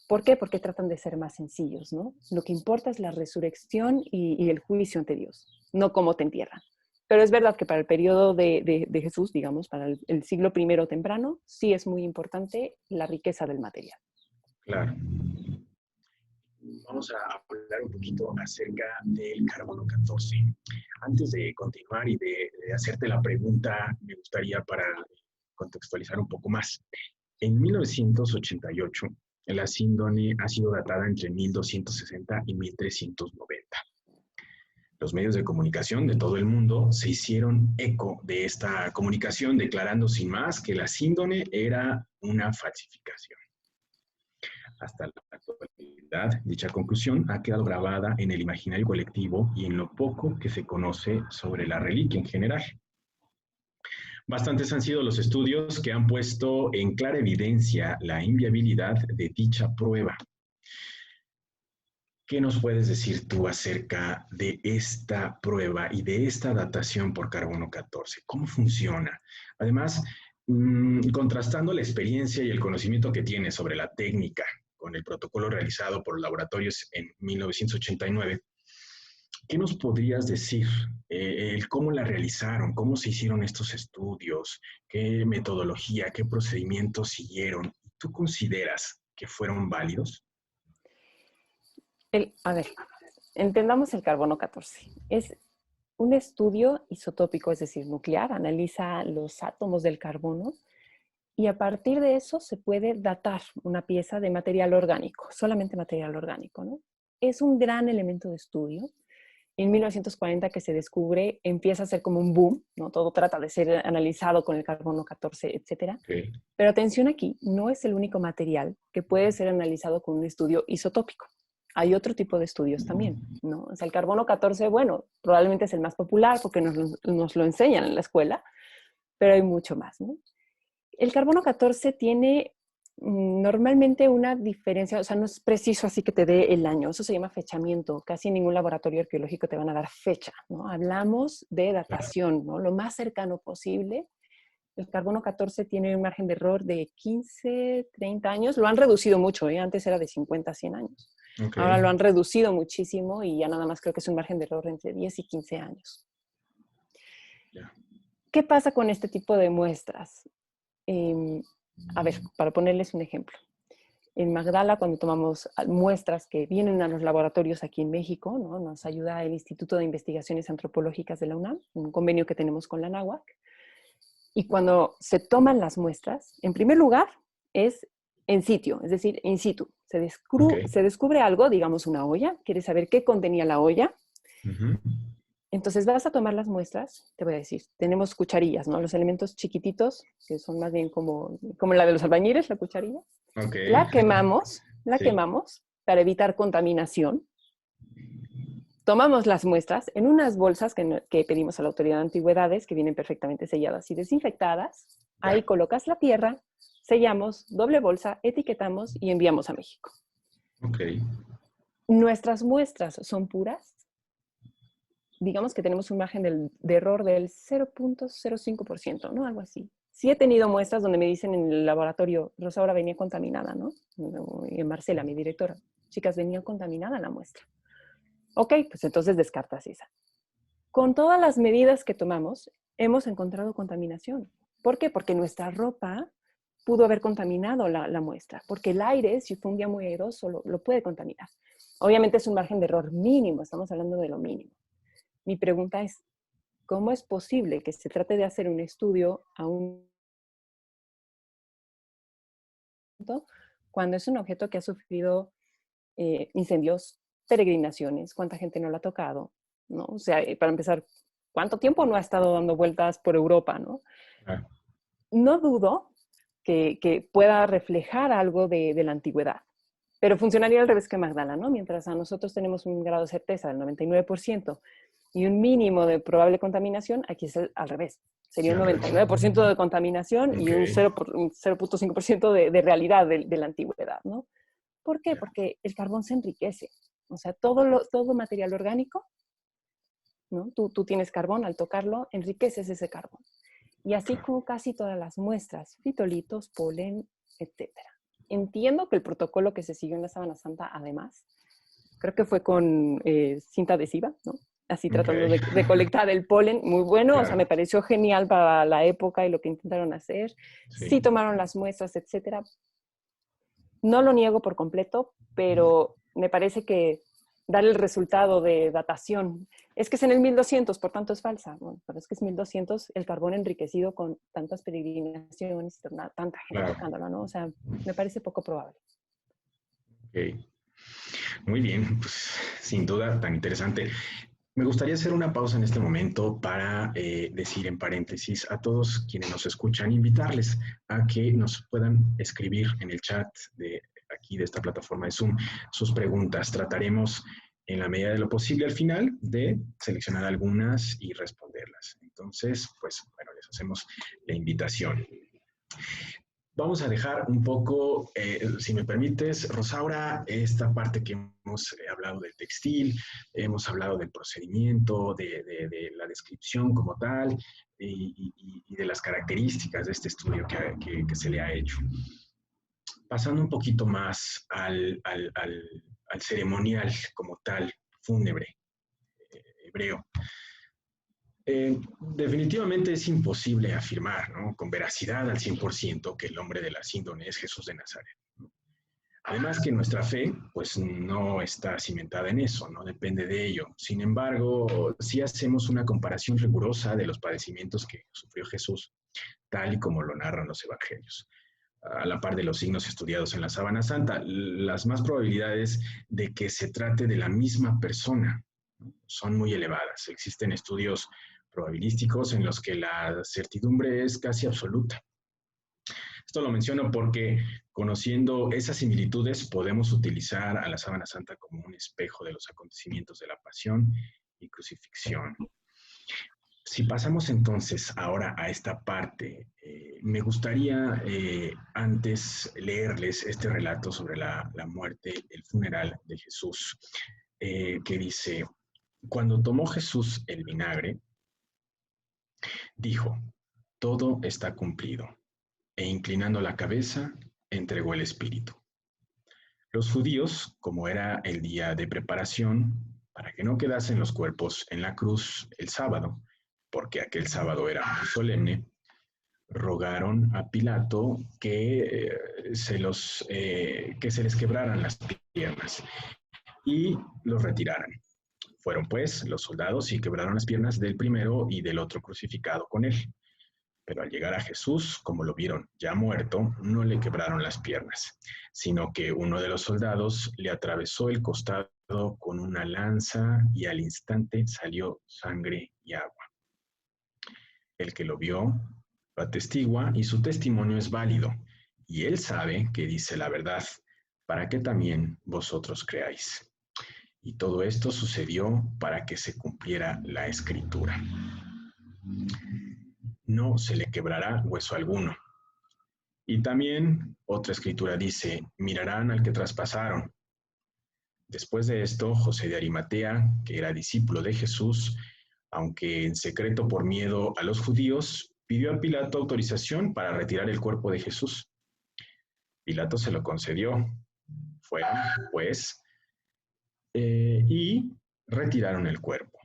¿Por qué? Porque tratan de ser más sencillos, ¿no? Lo que importa es la resurrección y el juicio ante Dios, no cómo te entierran. Pero es verdad que para el periodo de Jesús, digamos, para el siglo I temprano, sí es muy importante la riqueza del material. Claro. Vamos a hablar un poquito acerca del carbono 14. Antes de continuar y de hacerte la pregunta, me gustaría para contextualizar un poco más. En 1988, la síndone ha sido datada entre 1260 y 1390. Los medios de comunicación de todo el mundo se hicieron eco de esta comunicación, declarando sin más que la síndone era una falsificación. Hasta la actualidad, dicha conclusión ha quedado grabada en el imaginario colectivo y en lo poco que se conoce sobre la reliquia en general. Bastantes han sido los estudios que han puesto en clara evidencia la inviabilidad de dicha prueba. ¿Qué nos puedes decir tú acerca de esta prueba y de esta datación por carbono 14? ¿Cómo funciona? Además, contrastando la experiencia y el conocimiento que tienes sobre la técnica con el protocolo realizado por los laboratorios en 1989, ¿qué nos podrías decir? ¿Cómo la realizaron? ¿Cómo se hicieron estos estudios? ¿Qué metodología, qué procedimientos siguieron? ¿Tú consideras que fueron válidos? A ver, entendamos el carbono 14. Es un estudio isotópico, es decir, nuclear, analiza los átomos del carbono y a partir de eso se puede datar una pieza de material orgánico, solamente material orgánico, ¿no? Es un gran elemento de estudio. En 1940 que se descubre, empieza a ser como un boom, ¿no? Todo trata de ser analizado con el carbono 14, etc. Pero atención aquí, no es el único material que puede ser analizado con un estudio isotópico. hay otro tipo de estudios también, ¿no? O sea, el carbono 14, bueno, probablemente es el más popular porque nos lo enseñan en la escuela, pero hay mucho más, ¿no? El carbono 14 tiene normalmente una diferencia, o sea, no es preciso así que te dé el año, eso se llama fechamiento, casi ningún laboratorio arqueológico te van a dar fecha, ¿no? Hablamos de datación, ¿no? Lo más cercano posible. El carbono 14 tiene un margen de error de 15, 30 años, lo han reducido mucho, ¿eh? Antes era de 50 a 100 años. Ok. Ahora lo han reducido muchísimo y ya nada más creo que es un margen de error entre 10 y 15 años. Ya. ¿Qué pasa con este tipo de muestras? A ver, para ponerles un ejemplo. En Magdala, cuando tomamos muestras que vienen a los laboratorios aquí en México, ¿no? Nos ayuda el Instituto de Investigaciones Antropológicas de la UNAM, un convenio que tenemos con la NAHUAC. Y cuando se toman las muestras, en primer lugar, es en sitio, es decir, in situ. Se descubre algo, digamos una olla, quieres saber qué contenía la olla. Ujú. Entonces vas a tomar las muestras, te voy a decir, tenemos cucharillas, ¿no? Los elementos chiquititos, que son más bien como la de los albañiles, la cucharilla. Ok. La Sí. quemamos para evitar contaminación. Tomamos las muestras en unas bolsas que pedimos a la Autoridad de Antigüedades, que vienen perfectamente selladas y desinfectadas. Ahí Ya. colocas la tierra, sellamos, doble bolsa, etiquetamos y enviamos a México. Ok. Nuestras muestras son puras. Digamos que tenemos un margen de error del 0.05%, ¿no? Algo así. Sí he tenido muestras donde me dicen en el laboratorio, Rosaura venía contaminada, ¿no? Y en Marcela, mi directora, chicas, venía contaminada la muestra. Ok, pues entonces descartas esa. Con todas las medidas que tomamos, hemos encontrado contaminación. ¿Por qué? Porque nuestra ropa pudo haber contaminado la muestra, porque el aire, si fue un día muy airoso, lo puede contaminar. Obviamente es un margen de error mínimo, estamos hablando de lo mínimo. Mi pregunta es, ¿cómo es posible que se trate de hacer un estudio a un punto cuando es un objeto que ha sufrido incendios, peregrinaciones, cuánta gente no lo ha tocado, ¿no? O sea, para empezar, ¿cuánto tiempo no ha estado dando vueltas por Europa, ¿no? Ah, No dudo que pueda reflejar algo de la antigüedad, pero funcionaría al revés que Magdala, ¿no? Mientras a nosotros tenemos un grado de certeza del 99% y un mínimo de probable contaminación, aquí es al revés. sí, Sería un al revés. 99% de contaminación y Ok. un 0.5% de realidad de la antigüedad, ¿no? ¿Por qué? Ya. Porque el carbón se enriquece. O sea, todo material orgánico, ¿no? Tú tienes carbón, al tocarlo, enriqueces ese carbón. Y así Claro. con casi todas las muestras, fitolitos, polen, etcétera. Entiendo que el protocolo que se siguió en la Sábana Santa, además, creo que fue con cinta adhesiva, ¿no? Así Ok. tratando de colectar el polen, muy bueno, o sea, me Claro. pareció genial para la época y lo que intentaron hacer. Sí Sí. tomaron las muestras, etcétera. No lo niego por completo, pero me parece que dar el resultado de datación, es que es en el 1200, por tanto es falsa. Bueno, pero es que es 1200 el carbón enriquecido con tantas peregrinaciones, tanta gente Claro. tocándolo, ¿no? O sea, me parece poco probable. Ok. Muy bien, pues sin duda tan interesante. Me gustaría hacer una pausa en este momento para decir en paréntesis a todos quienes nos escuchan, invitarles a que nos puedan escribir en el chat de aquí de esta plataforma de Zoom sus preguntas. Trataremos en la medida de lo posible al final de seleccionar algunas y responderlas. Entonces, pues bueno, les hacemos la invitación. Vamos a dejar un poco, si me permites, Rosaura, esta parte que hemos hablado del textil, hemos hablado del procedimiento, de la descripción como tal y de las características de este estudio que se le ha hecho. Pasando un poquito más al ceremonial como tal, fúnebre, hebreo. Definitivamente es imposible afirmar, ¿no? Con veracidad al 100% que el hombre de la síndrome es Jesús de Nazaret. Además que nuestra fe, pues no está cimentada en eso, no depende de ello. Sin embargo, sí hacemos una comparación rigurosa de los padecimientos que sufrió Jesús, tal y como lo narran los evangelios. A la par de los signos estudiados en la Sábana Santa, las más probabilidades de que se trate de la misma persona son muy elevadas. Existen estudios probabilísticos en los que la certidumbre es casi absoluta. Esto lo menciono porque conociendo esas similitudes podemos utilizar a la sábana santa como un espejo de los acontecimientos de la pasión y crucifixión. Si pasamos entonces ahora a esta parte, me gustaría antes leerles este relato sobre la muerte, el funeral de Jesús, que dice, cuando tomó Jesús el vinagre, dijo, todo está cumplido, e inclinando la cabeza, entregó el espíritu. Los judíos, como era el día de preparación, para que no quedasen los cuerpos en la cruz el sábado, porque aquel sábado era muy solemne, rogaron a Pilato que se les quebraran las piernas y los retiraran. Fueron pues los soldados y quebraron las piernas del primero y del otro crucificado con él. Pero al llegar a Jesús, como lo vieron ya muerto, no le quebraron las piernas, sino que uno de los soldados le atravesó el costado con una lanza y al instante salió sangre y agua. El que lo vio lo atestigua y su testimonio es válido, y él sabe que dice la verdad, para que también vosotros creáis. Y todo esto sucedió para que se cumpliera la escritura. No se le quebrará hueso alguno. Y también otra escritura dice, mirarán al que traspasaron. Después de esto, José de Arimatea, que era discípulo de Jesús, aunque en secreto por miedo a los judíos, pidió a Pilato autorización para retirar el cuerpo de Jesús. Pilato se lo concedió. Fueron, pues, y retiraron el cuerpo.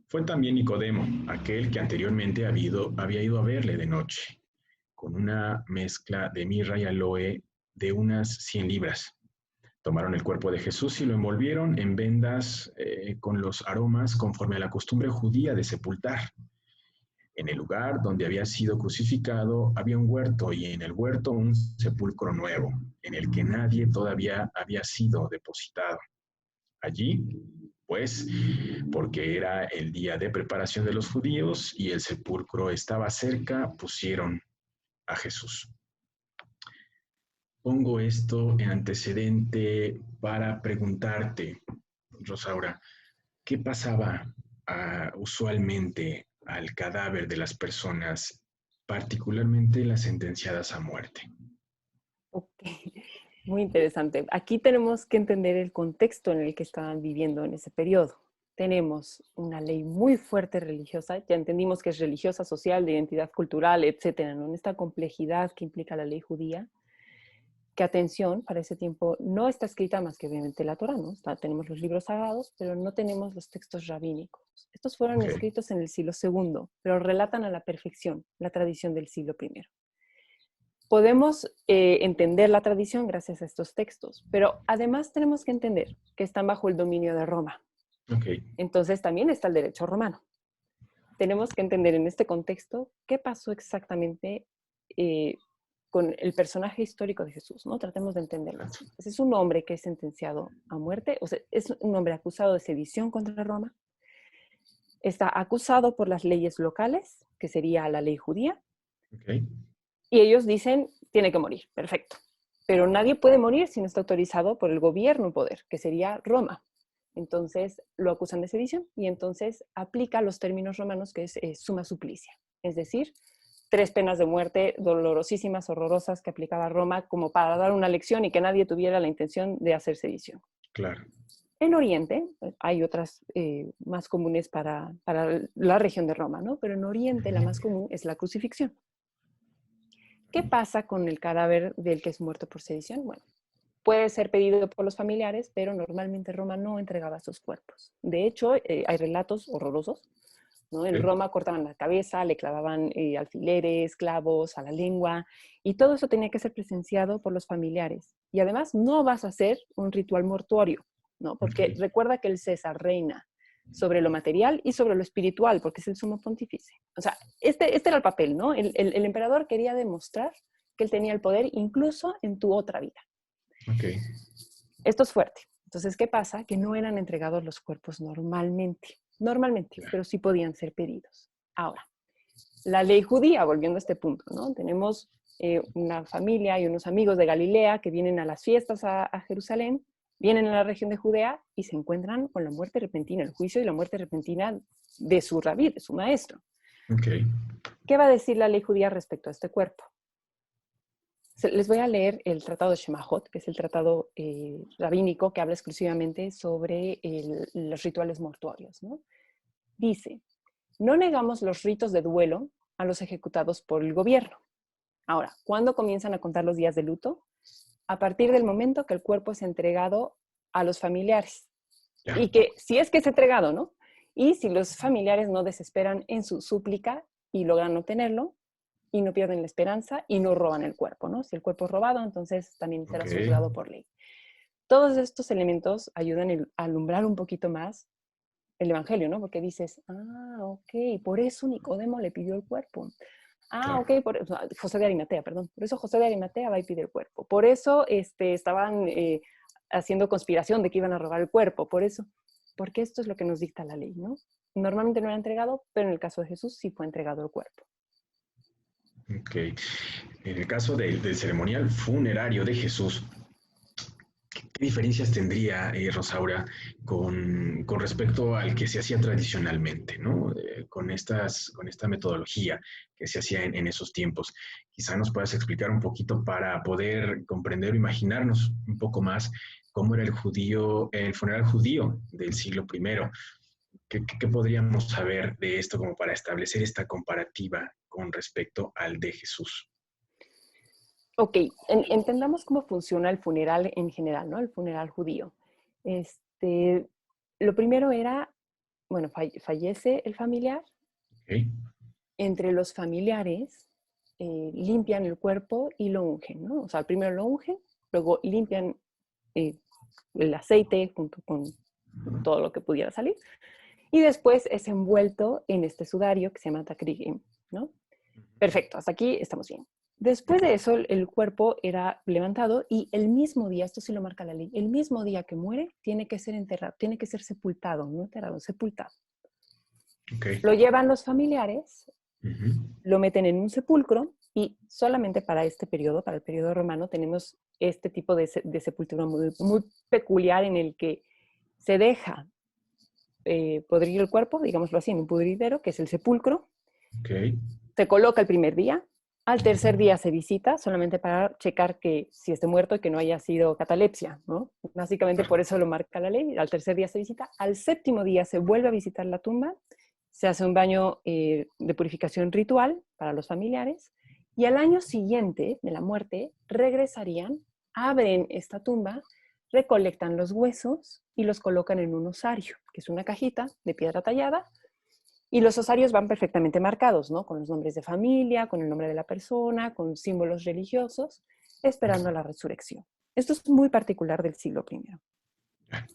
Fue también Nicodemo, aquel que anteriormente había ido a verle de noche, con una mezcla de mirra y aloe de unas 100 libras. Tomaron el cuerpo de Jesús y lo envolvieron en vendas con los aromas conforme a la costumbre judía de sepultar. En el lugar donde había sido crucificado había un huerto y en el huerto un sepulcro nuevo, en el que nadie todavía había sido depositado. Allí, pues, porque era el día de preparación de los judíos y el sepulcro estaba cerca, pusieron a Jesús. Pongo esto en antecedente para preguntarte, Rosaura, ¿qué pasaba usualmente al cadáver de las personas, particularmente las sentenciadas a muerte? Ok, muy interesante. Aquí tenemos que entender el contexto en el que estaban viviendo en ese periodo. Tenemos una ley muy fuerte religiosa, ya entendimos que es religiosa, social, de identidad cultural, etcétera, ¿no? En esta complejidad que implica la ley judía, que atención, para ese tiempo no está escrita más que obviamente la Torá, ¿no? Tenemos los libros sagrados, pero no tenemos los textos rabínicos. Estos fueron escritos en el siglo II, pero relatan a la perfección la tradición del siglo I. Podemos entender la tradición gracias a estos textos, pero además tenemos que entender que están bajo el dominio de Roma. Entonces también está el derecho romano. Tenemos que entender en este contexto qué pasó exactamente con el personaje histórico de Jesús, ¿no? Tratemos de entenderlo. Ese es un hombre que es sentenciado a muerte, o sea, es un hombre acusado de sedición contra Roma, está acusado por las leyes locales, que sería la ley judía, y ellos dicen, tiene que morir, perfecto. Pero nadie puede morir si no está autorizado por el gobierno en poder, que sería Roma. Entonces lo acusan de sedición y entonces aplica los términos romanos que es summa supplicia, es decir, 3 penas de muerte dolorosísimas, horrorosas que aplicaba Roma como para dar una lección y que nadie tuviera la intención de hacer sedición. Claro. En Oriente hay otras más comunes para la región de Roma, ¿no? Pero en Oriente la más común es la crucifixión. ¿Qué pasa con el cadáver del que es muerto por sedición? Bueno, puede ser pedido por los familiares, pero normalmente Roma no entregaba sus cuerpos. De hecho, hay relatos horrorosos, ¿no? En Roma cortaban la cabeza, le clavaban alfileres, clavos a la lengua, y todo eso tenía que ser presenciado por los familiares. Y además no vas a hacer un ritual mortuorio, ¿no? Porque recuerda que el César reina sobre lo material y sobre lo espiritual, porque es el sumo pontífice. O sea, este era el papel, ¿no? El emperador quería demostrar que él tenía el poder incluso en tu otra vida. Esto es fuerte. Entonces, ¿qué pasa? Que no eran entregados los cuerpos normalmente, pero sí podían ser pedidos. Ahora, la ley judía, volviendo a este punto, ¿no? Tenemos una familia y unos amigos de Galilea que vienen a las fiestas a Jerusalén, vienen a la región de Judea y se encuentran con la muerte repentina, el juicio y la muerte repentina de su rabí, de su maestro. Okay. ¿Qué va a decir la ley judía respecto a este cuerpo? Les voy a leer el tratado de Shemajot, que es el tratado rabínico que habla exclusivamente sobre los rituales mortuorios, ¿no? Dice, no negamos los ritos de duelo a los ejecutados por el gobierno. Ahora, ¿cuándo comienzan a contar los días de luto? A partir del momento que el cuerpo es entregado a los familiares. Ya. Y que si es que es entregado, ¿no? Y si los familiares no desesperan en su súplica y logran obtenerlo, y no pierden la esperanza y no roban el cuerpo, ¿no? Si el cuerpo es robado, entonces también será juzgado por ley. Todos estos elementos ayudan a alumbrar un poquito más el evangelio, ¿no? Porque dices, ok, por eso Nicodemo le pidió el cuerpo. Ok, José de Arimatea, perdón. Por eso José de Arimatea va y pide el cuerpo. Por eso estaban haciendo conspiración de que iban a robar el cuerpo. Por eso, porque esto es lo que nos dicta la ley, ¿no? Normalmente no era entregado, pero en el caso de Jesús sí fue entregado el cuerpo. Ok. En el caso del ceremonial funerario de Jesús, ¿qué diferencias tendría, Rosaura, con respecto al que se hacía tradicionalmente, ¿no? Con esta metodología que se hacía en esos tiempos? Quizá nos puedas explicar un poquito para poder comprender o imaginarnos un poco más cómo era el funeral judío del siglo I. ¿Qué podríamos saber de esto como para establecer esta comparativa con respecto al de Jesús? Ok, entendamos cómo funciona el funeral en general, ¿no? El funeral judío. Lo primero era, bueno, fallece el familiar. Okay. Entre los familiares limpian el cuerpo y lo ungen, ¿no? O sea, primero lo ungen, luego limpian el aceite junto con todo lo que pudiera salir, y después es envuelto en este sudario que se llama takrigim, ¿no? Perfecto, hasta aquí estamos bien. Después de eso, el cuerpo era levantado y el mismo día, esto sí lo marca la ley, el mismo día que muere tiene que ser enterrado, tiene que ser sepultado, no enterrado, sepultado. Okay. Lo llevan los familiares, lo meten en un sepulcro y solamente para este periodo, para el periodo romano, tenemos este tipo de sepultura muy, muy peculiar en el que se deja podrir el cuerpo, digámoslo así, en un pudridero, que es el sepulcro. Okay. Se coloca el primer día, al tercer día se visita, solamente para checar que si esté muerto y que no haya sido catalepsia, ¿no? Básicamente por eso lo marca la ley. Al tercer día se visita, al séptimo día se vuelve a visitar la tumba, se hace un baño de purificación ritual para los familiares, y al año siguiente de la muerte regresarían, abren esta tumba, recolectan los huesos y los colocan en un osario, que es una cajita de piedra tallada, y los osarios van perfectamente marcados, ¿no? Con los nombres de familia, con el nombre de la persona, con símbolos religiosos, esperando la resurrección. Esto es muy particular del siglo I.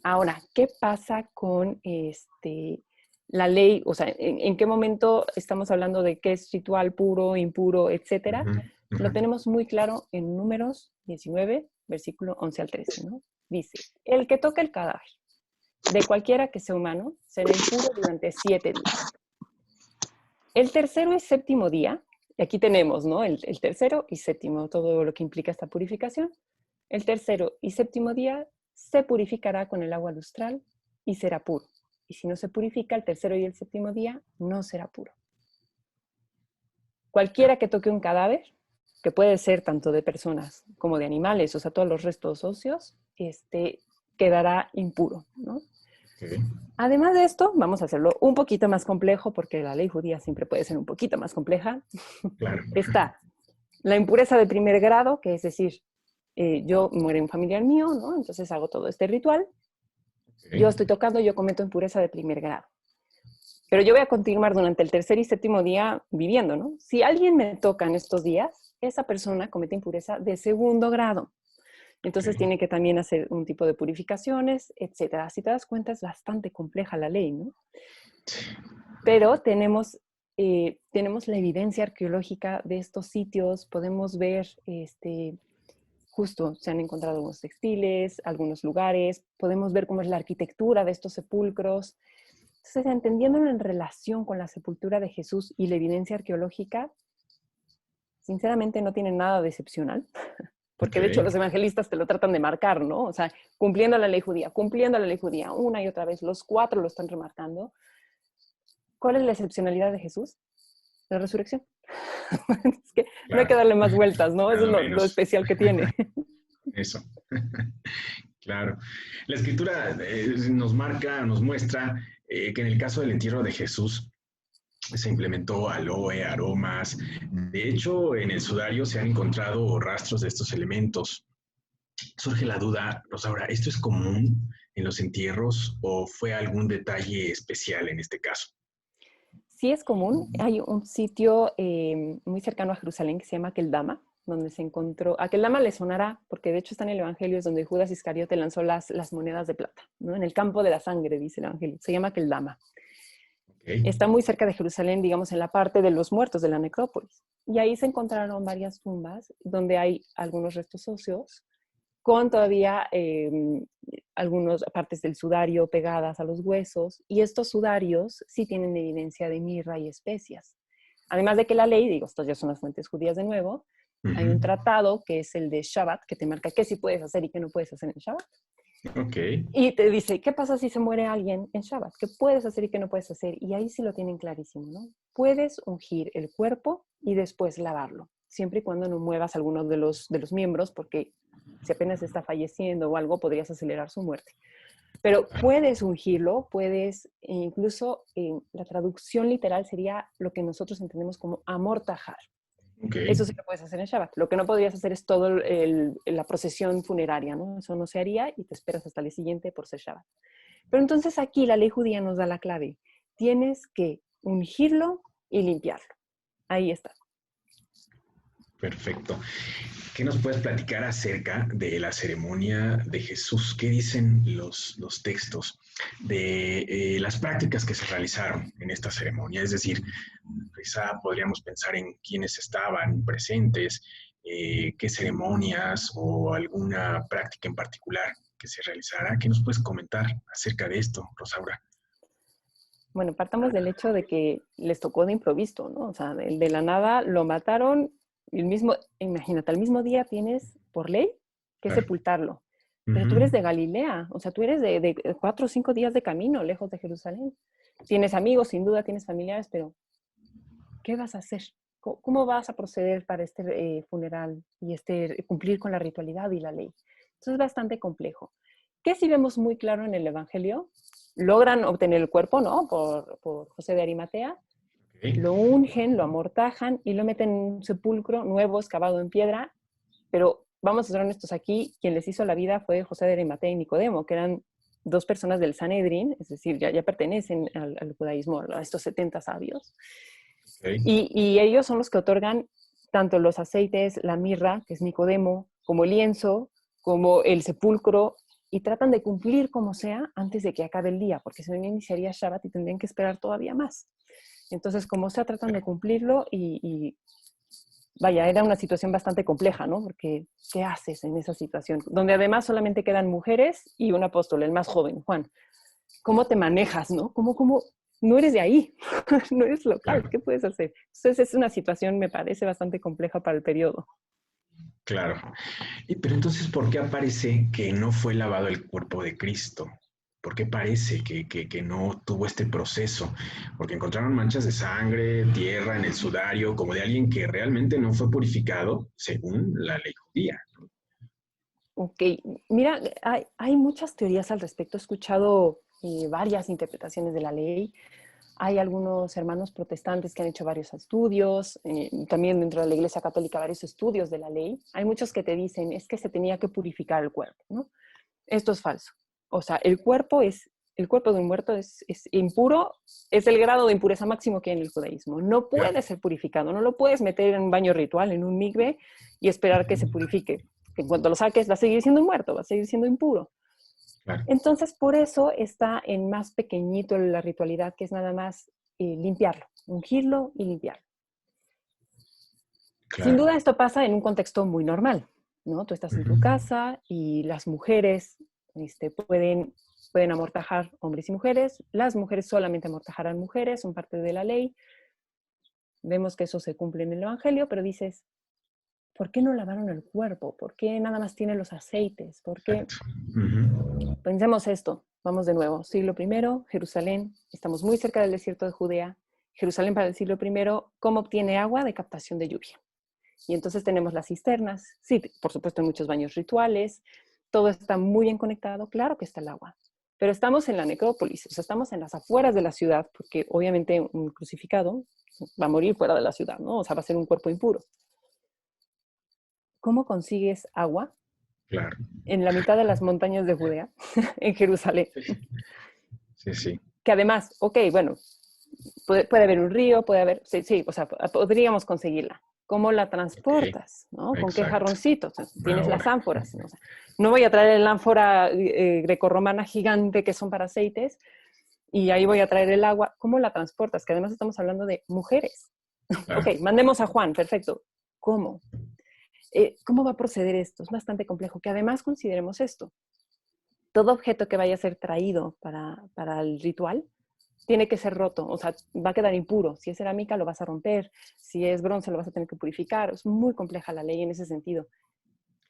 Ahora, ¿qué pasa con la ley? O sea, ¿en qué momento estamos hablando de qué es ritual puro, impuro, etcétera? Lo tenemos muy claro en Números 19, versículo 11 al 13, ¿no? Dice, el que toque el cadáver de cualquiera que sea humano será impuro durante 7 días. El tercero y séptimo día, y aquí tenemos, ¿no? El tercero y séptimo, todo lo que implica esta purificación. El tercero y séptimo día se purificará con el agua lustral y será puro. Y si no se purifica, el tercero y el séptimo día no será puro. Cualquiera que toque un cadáver, que puede ser tanto de personas como de animales, o sea, todos los restos óseos, quedará impuro, ¿no? Okay. Además de esto, vamos a hacerlo un poquito más complejo, porque la ley judía siempre puede ser un poquito más compleja. Claro. Está la impureza de primer grado, que es decir, yo muere un familiar mío, ¿no? Entonces hago todo este ritual. Okay. Yo estoy tocando, yo cometo impureza de primer grado. Pero yo voy a continuar durante el tercer y séptimo día viviendo, ¿no? Si alguien me toca en estos días, esa persona comete impureza de segundo grado. Entonces Okay. tiene que también hacer un tipo de purificaciones, etcétera. Si te das cuenta, es bastante compleja la ley, ¿no? Pero tenemos la evidencia arqueológica de estos sitios, podemos ver, justo se han encontrado algunos textiles, algunos lugares, podemos ver cómo es la arquitectura de estos sepulcros. Entonces, entendiéndolo en relación con la sepultura de Jesús y la evidencia arqueológica, sinceramente no tiene nada de excepcional, porque Ok, de hecho los evangelistas te lo tratan de marcar, ¿no? O sea, cumpliendo la ley judía, una y otra vez, los 4 lo están remarcando. ¿Cuál es la excepcionalidad de Jesús? La resurrección. Es que no hay que claro, darle más vueltas, ¿no? Eso es nada lo menos. especial que tiene. Eso. Claro. La escritura nos marca, nos muestra que en el caso del entierro de Jesús se implementó aloe, aromas. De hecho, en el sudario se han encontrado rastros de estos elementos. Surge la duda, Rosaura, ¿esto es común en los entierros o fue algún detalle especial en este caso? Sí es común, hay un sitio muy cercano a Jerusalén que se llama Keldama, donde se encontró, a Keldama le sonará, porque de hecho está en el Evangelio, es donde Judas Iscariote lanzó las monedas de plata, ¿no? En el campo de la sangre, dice el Evangelio, se llama Keldama. Ok. Está muy cerca de Jerusalén, digamos, en la parte de los muertos de la necrópolis. Y ahí se encontraron varias tumbas donde hay algunos restos óseos con todavía algunas partes del sudario pegadas a los huesos, y estos sudarios sí tienen evidencia de mirra y especias. Además de que la ley, digo, estas ya son las fuentes judías de nuevo, hay un Ujú. tratado que es el de Shabbat, que te marca qué sí puedes hacer y qué no puedes hacer en Shabbat. Ok. Y te dice, ¿qué pasa si se muere alguien en Shabbat? ¿Qué puedes hacer y qué no puedes hacer? Y ahí sí lo tienen clarísimo, ¿no? Puedes ungir el cuerpo y después lavarlo, siempre y cuando no muevas alguno de los miembros, porque si apenas está falleciendo o algo, podrías acelerar su muerte. Pero puedes ungirlo, puedes, incluso la traducción literal sería lo que nosotros entendemos como amortajar. Ok. Eso sí lo puedes hacer en Shabbat. Lo que no podrías hacer es toda la procesión funeraria, ¿no? Eso no se haría y te esperas hasta el día siguiente por ser Shabbat. Pero entonces aquí la ley judía nos da la clave. Tienes que ungirlo y limpiarlo. Ahí está. Perfecto. ¿Qué nos puedes platicar acerca de la ceremonia de Jesús? ¿Qué dicen los textos de las prácticas que se realizaron en esta ceremonia? Es decir, quizá podríamos pensar en quiénes estaban presentes, qué ceremonias o alguna práctica en particular que se realizara. ¿Qué nos puedes comentar acerca de esto, Rosaura? Bueno, partamos del hecho de que les tocó de improviso, ¿no? O sea, de la nada lo mataron, y el mismo, imagínate, al mismo día tienes por ley que Claro. sepultarlo. Pero tú eres Ujú. de Galilea, o sea, tú eres de 4 o 5 días de camino lejos de Jerusalén. Tienes amigos, sin duda, tienes familiares, pero ¿qué vas a hacer? ¿Cómo vas a proceder para este funeral y cumplir con la ritualidad y la ley? Eso es bastante complejo. ¿Qué sí vemos muy claro en el Evangelio? Logran obtener el cuerpo, ¿no? Por José de Arimatea, Ok. lo ungen, lo amortajan y lo meten en un sepulcro nuevo, excavado en piedra, pero vamos a ser honestos aquí, quien les hizo la vida fue José de Arimatea y Nicodemo, que eran 2 personas del Sanedrín, es decir, ya pertenecen al judaísmo, a estos 70 sabios, Ok. y ellos son los que otorgan tanto los aceites, la mirra, que es Nicodemo, como el lienzo, como el sepulcro, y tratan de cumplir como sea antes de que acabe el día, porque si no iniciaría Shabbat y tendrían que esperar todavía más. Entonces, como sea, tratan de cumplirlo y vaya, era una situación bastante compleja, ¿no? Porque, ¿qué haces en esa situación? Donde además solamente quedan mujeres y un apóstol, el más joven, Juan. ¿Cómo te manejas, no? ¿Cómo no eres de ahí? No eres local, Claro. ¿qué puedes hacer? Entonces es una situación, me parece, bastante compleja para el periodo. Claro. Pero entonces, ¿por qué aparece que no fue lavado el cuerpo de Cristo? ¿Por qué parece que no tuvo este proceso? Porque encontraron manchas de sangre, tierra en el sudario, como de alguien que realmente no fue purificado según la ley judía. Ok, mira, hay muchas teorías al respecto. He escuchado varias interpretaciones de la ley. Hay algunos hermanos protestantes que han hecho varios estudios, también dentro de la Iglesia Católica varios estudios de la ley. Hay muchos que te dicen, es que se tenía que purificar el cuerpo, ¿no? Esto es falso. O sea, el cuerpo de un muerto es impuro, es el grado de impureza máximo que hay en el judaísmo. No Ya. puede ser purificado, no lo puedes meter en un baño ritual, en un migbe, y esperar que se Ujú. purifique. Que en cuanto lo saques va a seguir siendo un muerto, va a seguir siendo impuro. Claro, Entonces, por eso está en más pequeñito la ritualidad, que es nada más limpiarlo, ungirlo y limpiarlo. Sin claro. duda esto pasa en un contexto muy normal, ¿no? Tú estás en Ujú. tu casa y las mujeres pueden amortajar hombres y mujeres, las mujeres solamente amortajarán mujeres, son parte de la ley. Vemos que eso se cumple en el Evangelio, pero dices, ¿por qué no lavaron el cuerpo? ¿Por qué nada más tiene los aceites? ¿Por qué? Exacto. Ujú. Pensemos esto, vamos de nuevo. Siglo I, Jerusalén, estamos muy cerca del desierto de Judea. Jerusalén para el siglo I, ¿cómo obtiene agua? De captación de lluvia. Y entonces tenemos las cisternas, sí, por supuesto, hay muchos baños rituales, todo está muy bien conectado, claro que está el agua, pero estamos en la necrópolis, o sea, estamos en las afueras de la ciudad, porque obviamente un crucificado va a morir fuera de la ciudad, ¿no? O sea, va a ser un cuerpo impuro. ¿Cómo consigues agua Claro. en la mitad de las montañas de Judea, en Jerusalén? Sí, sí, sí. Que además, ok, bueno, puede haber un río, puede haber, sí, sí, o sea, podríamos conseguirla. ¿Cómo la Ok, transportas? ¿No? ¿Con qué exacto. jarroncitos? Tienes las Ahora, ánforas, ¿no? O sea, no voy a traer el ánfora grecorromana gigante que son para aceites y ahí voy a traer el agua. ¿Cómo la transportas? Que además estamos hablando de mujeres. claro. Ok, mandemos a Juan, perfecto. ¿Cómo? ¿Cómo va a proceder esto? Es bastante complejo. Que además consideremos esto. Todo objeto que vaya a ser traído para el ritual tiene que ser roto, o sea, va a quedar impuro. Si es cerámica, lo vas a romper. Si es bronce, lo vas a tener que purificar. Es muy compleja la ley en ese sentido.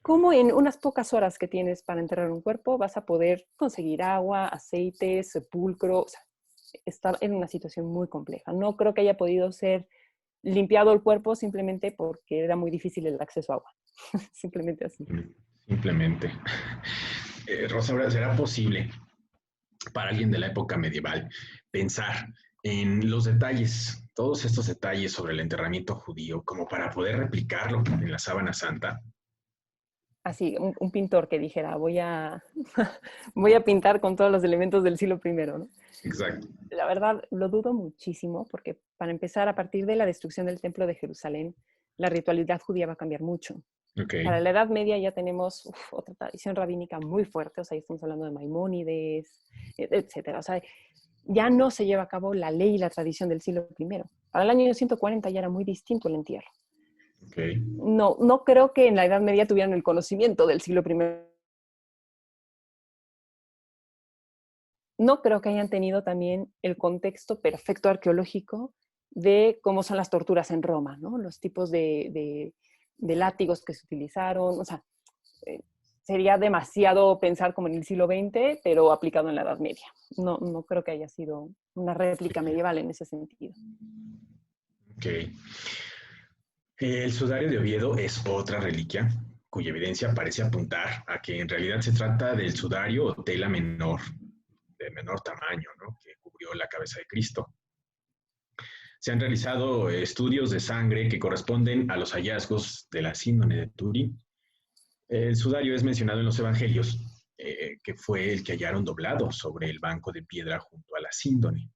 ¿Cómo en unas pocas horas que tienes para enterrar un cuerpo vas a poder conseguir agua, aceite, sepulcro? O sea, está en una situación muy compleja. No creo que haya podido ser limpiado el cuerpo simplemente porque era muy difícil el acceso a agua. Simplemente así. Simplemente. Rosa, ¿será posible para alguien de la época medieval pensar en los detalles, todos estos detalles sobre el enterramiento judío, como para poder replicarlo en la sábana santa? Así, un pintor que dijera, voy a pintar con todos los elementos del siglo I, ¿no? Exacto. La verdad, lo dudo muchísimo, porque para empezar, a partir de la destrucción del Templo de Jerusalén, la ritualidad judía va a cambiar mucho. Ok. Para la Edad Media ya tenemos otra tradición rabínica muy fuerte, o sea, ya estamos hablando de Maimónides, etcétera. O sea, ya no se lleva a cabo la ley y la tradición del siglo I. Para el año 140 ya era muy distinto el entierro. Ok. No creo que en la Edad Media tuvieran el conocimiento del siglo I. No creo que hayan tenido también el contexto perfecto arqueológico de cómo son las torturas en Roma, ¿no? Los tipos de látigos que se utilizaron. O sea, sería demasiado pensar como en el siglo XX, pero aplicado en la Edad Media. No creo que haya sido una réplica Sí. medieval en ese sentido. Ok. El sudario de Oviedo es otra reliquia cuya evidencia parece apuntar a que en realidad se trata del sudario o tela menor, de menor tamaño, ¿no? Que cubrió la cabeza de Cristo. Se han realizado estudios de sangre que corresponden a los hallazgos de la síndone de Turín. El sudario es mencionado en los evangelios, que fue el que hallaron doblado sobre el banco de piedra junto a la síndone.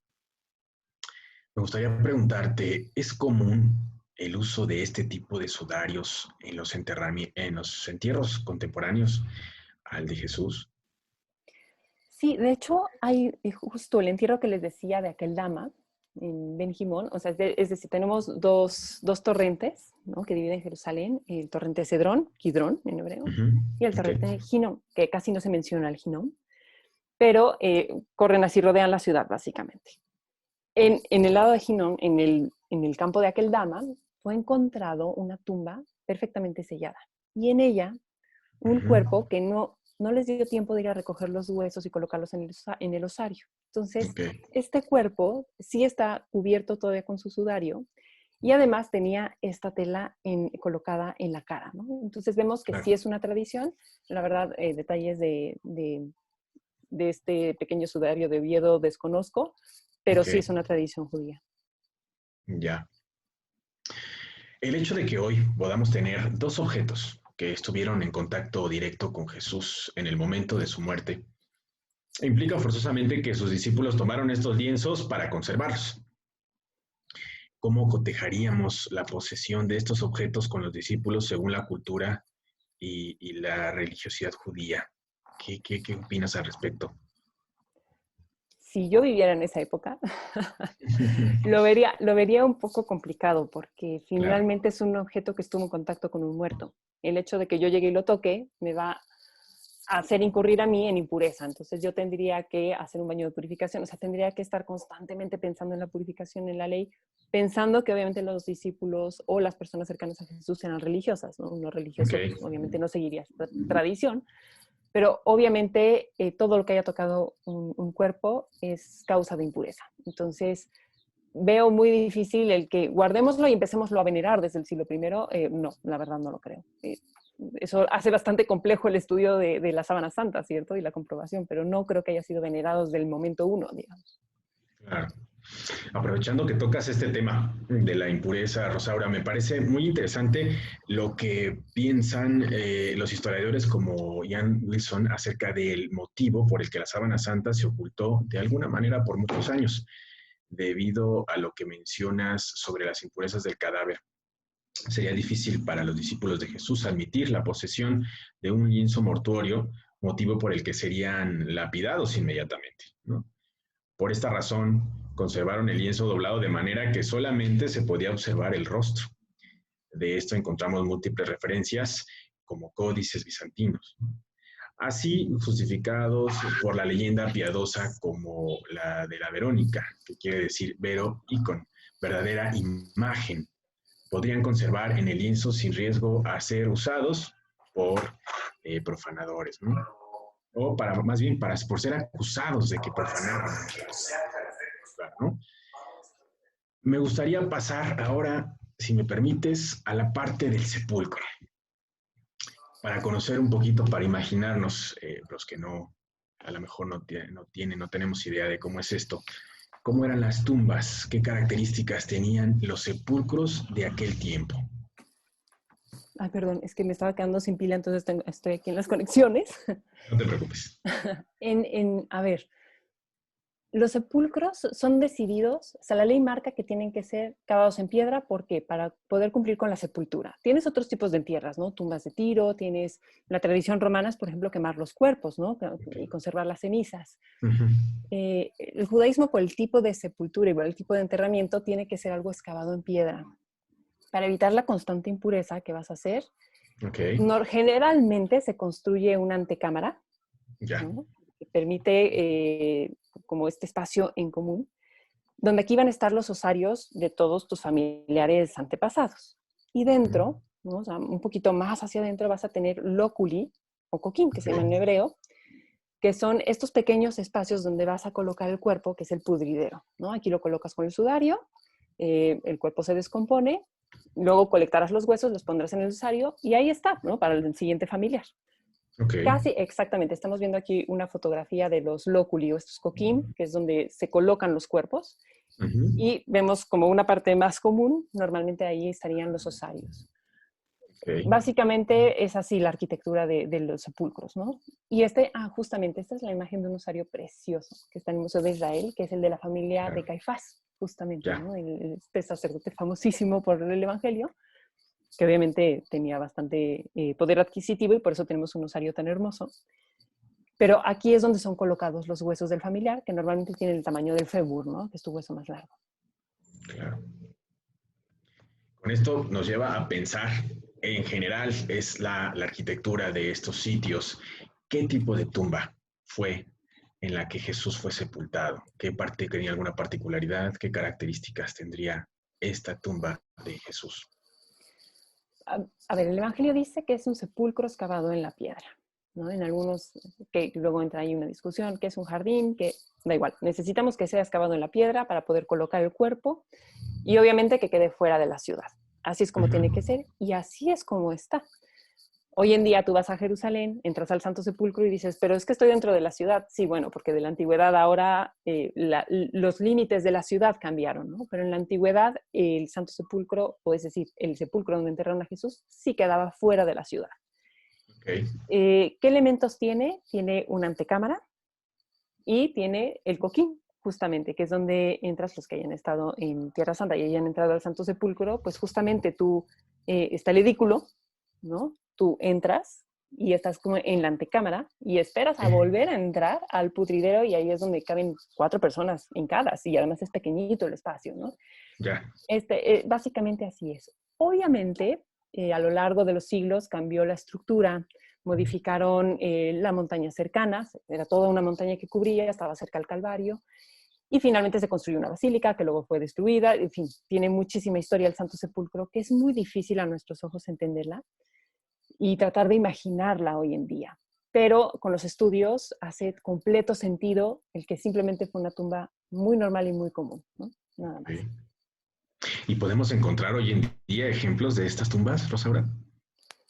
Me gustaría preguntarte, ¿es común el uso de este tipo de sudarios en en los entierros contemporáneos al de Jesús? Sí, de hecho, hay justo el entierro que les decía de aquel dama en Ben Jimón, o sea, es decir, tenemos dos torrentes, ¿no? Que dividen Jerusalén, el torrente Cedrón, Kidrón en hebreo, Ujú. y el Ok. torrente Hinnom, que casi no se menciona el Hinnom, pero corren así, rodean la ciudad, básicamente. En el lado de Hinnom, en el campo de aquel dama, fue encontrado una tumba perfectamente sellada, y en ella un Ujú. cuerpo que no les dio tiempo de ir a recoger los huesos y colocarlos en el osario. Entonces, Ok. este cuerpo sí está cubierto todavía con su sudario y además tenía esta tela colocada en la cara, ¿no? Entonces vemos que Claro. sí es una tradición. La verdad, detalles de este pequeño sudario de Oviedo desconozco, pero Ok. sí es una tradición judía. Ya. El hecho de que hoy podamos tener dos objetos que estuvieron en contacto directo con Jesús en el momento de su muerte implica forzosamente que sus discípulos tomaron estos lienzos para conservarlos. ¿Cómo cotejaríamos la posesión de estos objetos con los discípulos según la cultura y la religiosidad judía? ¿Qué opinas al respecto? Si yo viviera en esa época, lo vería un poco complicado porque Claro, finalmente es un objeto que estuvo en contacto con un muerto. El hecho de que yo llegue y lo toque me va hacer incurrir a mí en impureza. Entonces yo tendría que hacer un baño de purificación, o sea, tendría que estar constantemente pensando en la purificación, en la ley, pensando que obviamente los discípulos o las personas cercanas a Jesús eran religiosas, ¿no? Uno religioso, Ok, pues, obviamente no seguiría tradición, pero obviamente todo lo que haya tocado un cuerpo es causa de impureza. Entonces, veo muy difícil el que guardémoslo y empecémoslo a venerar desde el siglo primero. No, la verdad no lo creo. Eso hace bastante complejo el estudio de la sábana santa, ¿cierto? Y la comprobación, pero no creo que haya sido venerado desde el momento uno, digamos. claro. Aprovechando que tocas este tema de la impureza, Rosaura, me parece muy interesante lo que piensan los historiadores como Ian Wilson acerca del motivo por el que la sábana santa se ocultó de alguna manera por muchos años, debido a lo que mencionas sobre las impurezas del cadáver. Sería difícil para los discípulos de Jesús admitir la posesión de un lienzo mortuorio, motivo por el que serían lapidados inmediatamente, ¿no? Por esta razón, conservaron el lienzo doblado de manera que solamente se podía observar el rostro. De esto encontramos múltiples referencias como códices bizantinos. Así, justificados por la leyenda piadosa como la de la Verónica, que quiere decir vero icon, verdadera imagen, podrían conservar en el lienzo sin riesgo a ser usados por profanadores, ¿no? O para, más bien, por ser acusados de que profanaban, ¿no? Me gustaría pasar ahora, si me permites, a la parte del sepulcro, para conocer un poquito, para imaginarnos, los que no, a lo mejor no tenemos idea de cómo es esto, cómo eran las tumbas, qué características tenían los sepulcros de aquel tiempo. Ay, perdón, es que me estaba quedando sin pila, entonces estoy aquí en las conexiones. No te preocupes. A ver, los sepulcros son decididos, o sea, la ley marca que tienen que ser cavados en piedra, ¿por qué? Para poder cumplir con la sepultura. Tienes otros tipos de entierras, ¿no? Tumbas de tiro, tienes la tradición romana es, por ejemplo, quemar los cuerpos, ¿no? Y conservar las cenizas. Uh-huh. El judaísmo, por el tipo de sepultura y por el tipo de enterramiento, tiene que ser algo excavado en piedra. Para evitar la constante impureza que vas a hacer, Okay. generalmente se construye una antecámara, Ya. ¿no? Que permite como este espacio en común, donde aquí van a estar los osarios de todos tus familiares antepasados. Y dentro, ¿no? O sea, un poquito más hacia adentro, vas a tener lóculi o coquín, que se llama en hebreo, que son estos pequeños espacios donde vas a colocar el cuerpo, que es el pudridero, ¿no? Aquí lo colocas con el sudario, el cuerpo se descompone, luego colectarás los huesos, los pondrás en el osario y ahí está, ¿no? Para el siguiente familiar. Okay. Casi exactamente. Estamos viendo aquí una fotografía de los lóculi o estos coquín, que es donde se colocan los cuerpos. Uh-huh. Y vemos como una parte más común, normalmente ahí estarían los osarios. Okay. Básicamente es así la arquitectura de los sepulcros, ¿no? Y justamente, esta es la imagen de un osario precioso que está en el Museo de Israel, que es el de la familia Claro. de Caifás, justamente, Ya. ¿no? Este sacerdote famosísimo por el Evangelio, que obviamente tenía bastante poder adquisitivo y por eso tenemos un osario tan hermoso. Pero aquí es donde son colocados los huesos del familiar, que normalmente tienen el tamaño del fémur, ¿no? Que es tu hueso más largo. Claro. Con esto nos lleva a pensar, en general, es la arquitectura de estos sitios. ¿Qué tipo de tumba fue en la que Jesús fue sepultado? ¿Qué parte tenía alguna particularidad? ¿Qué características tendría esta tumba de Jesús? A ver, el Evangelio dice que es un sepulcro excavado en la piedra, ¿no? En algunos, que luego entra ahí una discusión, que es un jardín, que da igual. Necesitamos que sea excavado en la piedra para poder colocar el cuerpo y obviamente que quede fuera de la ciudad. Así es como tiene que ser y así es como está. Hoy en día tú vas a Jerusalén, entras al Santo Sepulcro y dices, pero es que estoy dentro de la ciudad. Sí, bueno, porque de la antigüedad ahora los límites de la ciudad cambiaron, ¿no? Pero en la antigüedad el Santo Sepulcro, o es decir, el sepulcro donde enterraron a Jesús, sí quedaba fuera de la ciudad. Okay. ¿Qué elementos tiene? Tiene una antecámara y tiene el coquín, justamente, que es donde entras los que hayan estado en Tierra Santa y hayan entrado al Santo Sepulcro, pues justamente está el edículo, ¿no? Tú entras y estás como en la antecámara y esperas a volver a entrar al putridero y ahí es donde caben 4 personas en cada, y además es pequeñito el espacio, ¿no? Ya. Básicamente así es. Obviamente, a lo largo de los siglos cambió la estructura, modificaron la montaña cercana, era toda una montaña que cubría, estaba cerca del Calvario, y finalmente se construyó una basílica que luego fue destruida. En fin, tiene muchísima historia el Santo Sepulcro, que es muy difícil a nuestros ojos entenderla y tratar de imaginarla hoy en día. Pero con los estudios hace completo sentido el que simplemente fue una tumba muy normal y muy común, ¿no? Nada más. Sí. ¿Y podemos encontrar hoy en día ejemplos de estas tumbas, Rosaura?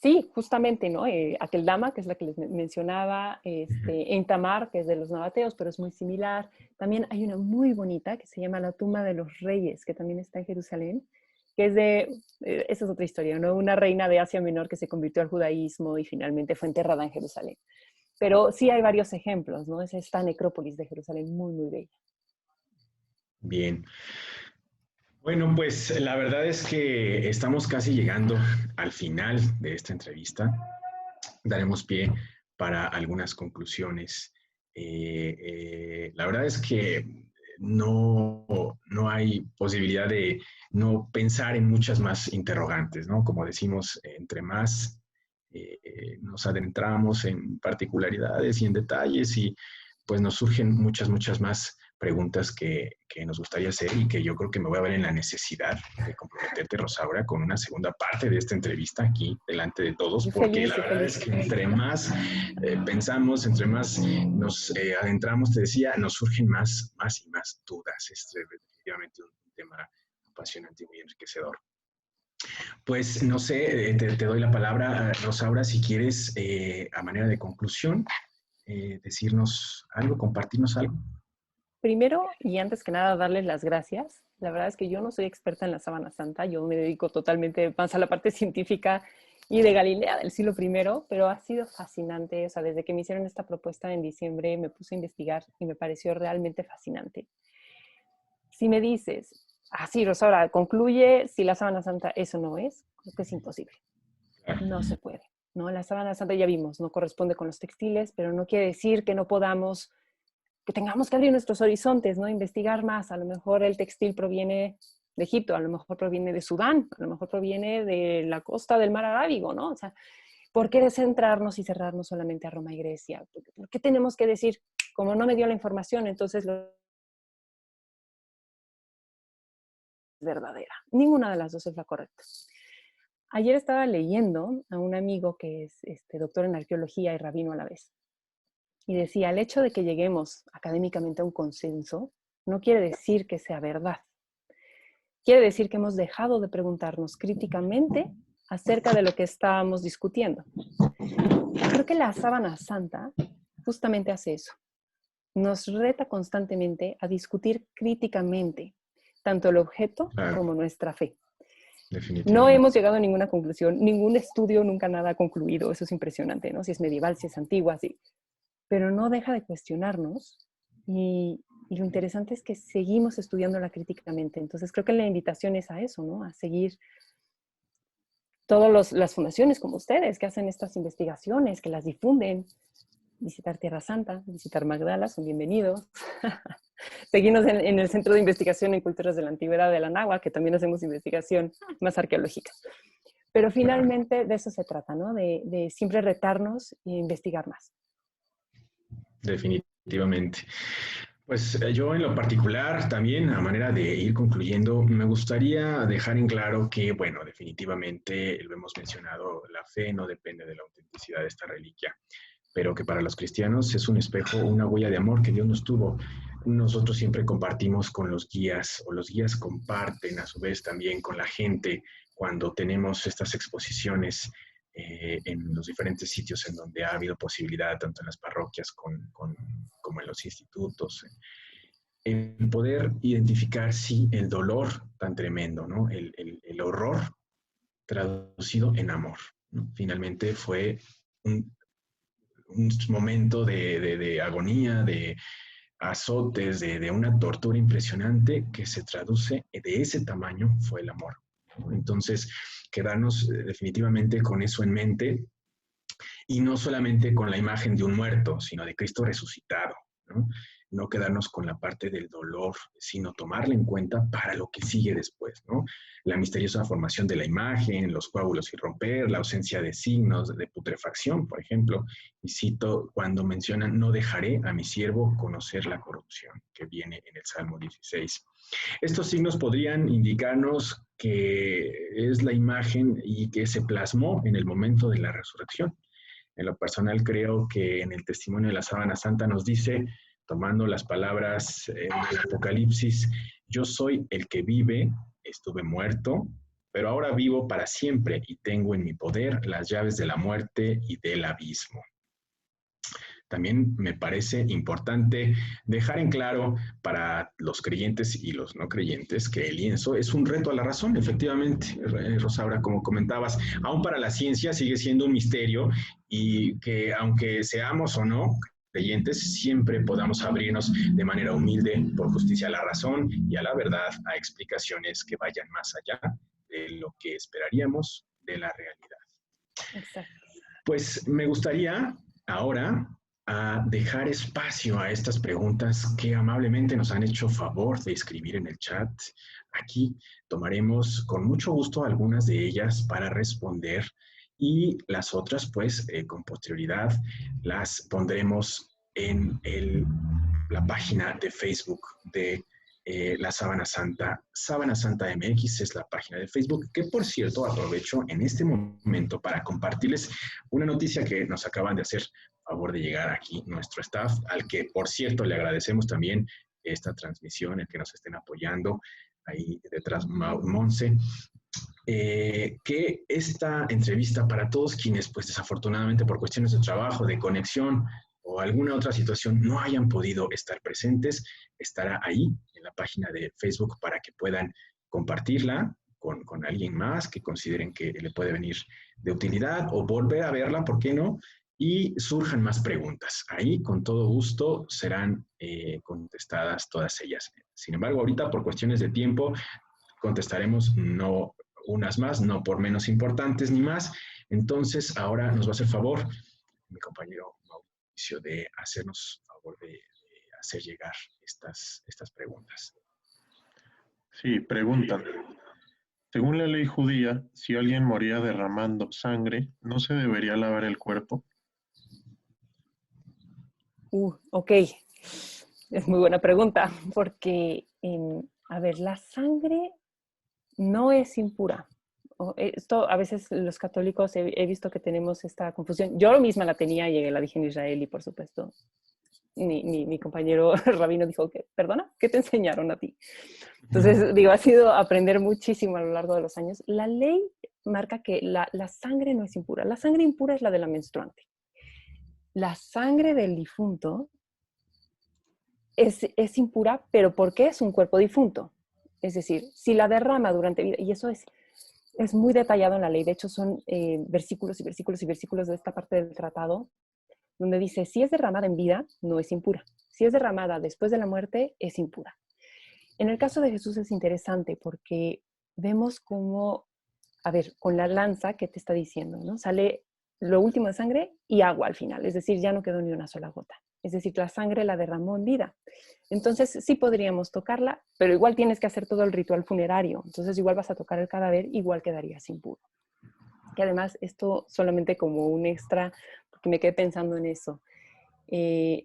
Sí, justamente, ¿no? Akeldama, que es la que les mencionaba, Entamar, que es de los nabateos, pero es muy similar. También hay una muy bonita que se llama la tumba de los reyes, que también está en Jerusalén, que es esa es otra historia, ¿no? Una reina de Asia Menor que se convirtió al judaísmo y finalmente fue enterrada en Jerusalén. Pero sí hay varios ejemplos, ¿no? Es esta necrópolis de Jerusalén muy, muy bella. Bien. Bueno, pues la verdad es que estamos casi llegando al final de esta entrevista. Daremos pie para algunas conclusiones. La verdad es que no hay posibilidad de no pensar en muchas más interrogantes, ¿no? Como decimos, entre más nos adentramos en particularidades y en detalles y pues nos surgen muchas más preguntas que nos gustaría hacer y que yo creo que me voy a ver en la necesidad de comprometerte, Rosaura, con una segunda parte de esta entrevista aquí delante de todos, Muy porque feliz, la y verdad feliz. es que entre más pensamos, entre más nos adentramos, te decía, nos surgen más y más dudas. Es definitivamente un tema apasionante y muy enriquecedor. Pues no sé, te doy la palabra, Rosaura, si quieres, a manera de conclusión, decirnos algo, compartirnos algo. Primero y antes que nada, darles las gracias. La verdad es que yo no soy experta en la Sábana Santa, yo me dedico totalmente más a la parte científica y de Galilea del siglo I, pero ha sido fascinante. O sea, desde que me hicieron esta propuesta en diciembre me puse a investigar y me pareció realmente fascinante. Si me dices, sí, Rosaura, concluye si la Sábana Santa eso no es, creo que es imposible. No se puede, ¿no? La Sábana Santa ya vimos, no corresponde con los textiles, pero no quiere decir que no podamos, que tengamos que abrir nuestros horizontes, ¿no? Investigar más. A lo mejor el textil proviene de Egipto, a lo mejor proviene de Sudán, a lo mejor proviene de la costa del mar Arábigo, ¿no? O sea, ¿por qué descentrarnos y cerrarnos solamente a Roma y Grecia? ¿Por qué tenemos que decir, como no me dio la información, entonces lo es verdadera? Ninguna de las dos es la correcta. Ayer estaba leyendo a un amigo que es doctor en arqueología y rabino a la vez. Y decía, el hecho de que lleguemos académicamente a un consenso no quiere decir que sea verdad. Quiere decir que hemos dejado de preguntarnos críticamente acerca de lo que estábamos discutiendo. Creo que la Sábana Santa justamente hace eso. Nos reta constantemente a discutir críticamente tanto el objeto como nuestra fe. No hemos llegado a ninguna conclusión, ningún estudio, nunca nada ha concluido. Eso es impresionante, ¿no? Si es medieval, si es antigua, sí. Pero no deja de cuestionarnos y lo interesante es que seguimos estudiándola críticamente. Entonces creo que la invitación es a eso, ¿no? A seguir todas las fundaciones como ustedes que hacen estas investigaciones, que las difunden, visitar Tierra Santa, visitar Magdala, son bienvenidos. Seguimos en el Centro de Investigación en Culturas de la Antigüedad de la Anáhuac, que también hacemos investigación más arqueológica. Pero finalmente de eso se trata, ¿no? De siempre retarnos e investigar más. Definitivamente. Pues yo en lo particular también, a manera de ir concluyendo, me gustaría dejar en claro que, bueno, definitivamente lo hemos mencionado, la fe no depende de la autenticidad de esta reliquia, pero que para los cristianos es un espejo, una huella de amor que Dios nos tuvo. Nosotros siempre compartimos con los guías, o los guías comparten a su vez también con la gente cuando tenemos estas exposiciones en los diferentes sitios en donde ha habido posibilidad, tanto en las parroquias como en los institutos, en poder identificar, sí, el dolor tan tremendo, ¿no? El horror traducido en amor, ¿no? Finalmente fue un momento de agonía, de azotes, de una tortura impresionante que se traduce de ese tamaño fue el amor. Entonces, quedarnos definitivamente con eso en mente y no solamente con la imagen de un muerto, sino de Cristo resucitado, ¿no? no quedarnos con la parte del dolor, sino tomarla en cuenta para lo que sigue después, ¿no? La misteriosa formación de la imagen, los coágulos sin romper, la ausencia de signos de putrefacción, por ejemplo, y cito cuando mencionan, no dejaré a mi siervo conocer la corrupción, que viene en el Salmo 16. Estos signos podrían indicarnos que es la imagen y que se plasmó en el momento de la resurrección. En lo personal creo que en el testimonio de la Sábana Santa nos dice, tomando las palabras del Apocalipsis, yo soy el que vive, estuve muerto, pero ahora vivo para siempre y tengo en mi poder las llaves de la muerte y del abismo. También me parece importante dejar en claro para los creyentes y los no creyentes que el lienzo es un reto a la razón, efectivamente, Rosaura, como comentabas, aún para la ciencia sigue siendo un misterio y que aunque seamos o no creyentes, siempre podamos abrirnos de manera humilde por justicia a la razón y a la verdad, a explicaciones que vayan más allá de lo que esperaríamos de la realidad. Exacto. Pues me gustaría ahora dejar espacio a estas preguntas que amablemente nos han hecho favor de escribir en el chat. Aquí tomaremos con mucho gusto algunas de ellas para responder y las otras, pues, con posterioridad las pondremos en la página de Facebook de la Sábana Santa. Sábana Santa MX es la página de Facebook, que por cierto aprovecho en este momento para compartirles una noticia que nos acaban de hacer favor de llegar aquí nuestro staff, al que por cierto le agradecemos también esta transmisión, el que nos estén apoyando ahí detrás Monse. Que esta entrevista para todos quienes pues desafortunadamente por cuestiones de trabajo, de conexión o alguna otra situación no hayan podido estar presentes, estará ahí en la página de Facebook para que puedan compartirla con alguien más que consideren que le puede venir de utilidad o volver a verla, ¿por qué no? Y surjan más preguntas. Ahí, con todo gusto, serán contestadas todas ellas. Sin embargo, ahorita, por cuestiones de tiempo, contestaremos no unas más, no por menos importantes ni más. Entonces, ahora nos va a hacer favor mi compañero Mauricio de hacernos favor de hacer llegar estas preguntas. Sí, preguntan. Según la ley judía, si alguien moría derramando sangre, ¿no se debería lavar el cuerpo? Ok. Es muy buena pregunta, porque, a ver, la sangre no es impura. Esto a veces los católicos he visto que tenemos esta confusión. Yo misma la tenía, llegué, la dije en Israel y por supuesto mi compañero rabino dijo que, perdona, ¿qué te enseñaron a ti? Entonces, digo, ha sido aprender muchísimo a lo largo de los años. La ley marca que la sangre no es impura. La sangre impura es la de la menstruante. La sangre del difunto es impura, pero ¿por qué es un cuerpo difunto? Es decir, si la derrama durante vida, y eso es muy detallado en la ley, de hecho son versículos y versículos y versículos de esta parte del tratado, donde dice, si es derramada en vida, no es impura. Si es derramada después de la muerte, es impura. En el caso de Jesús es interesante porque vemos cómo, a ver, con la lanza, ¿qué te está diciendo? ¿No? Sale lo último de sangre y agua al final, es decir, ya no quedó ni una sola gota. Es decir, la sangre la derramó en vida. Entonces sí podríamos tocarla, pero igual tienes que hacer todo el ritual funerario. Entonces igual vas a tocar el cadáver, igual quedarías impuro. Que además esto solamente como un extra, porque me quedé pensando en eso.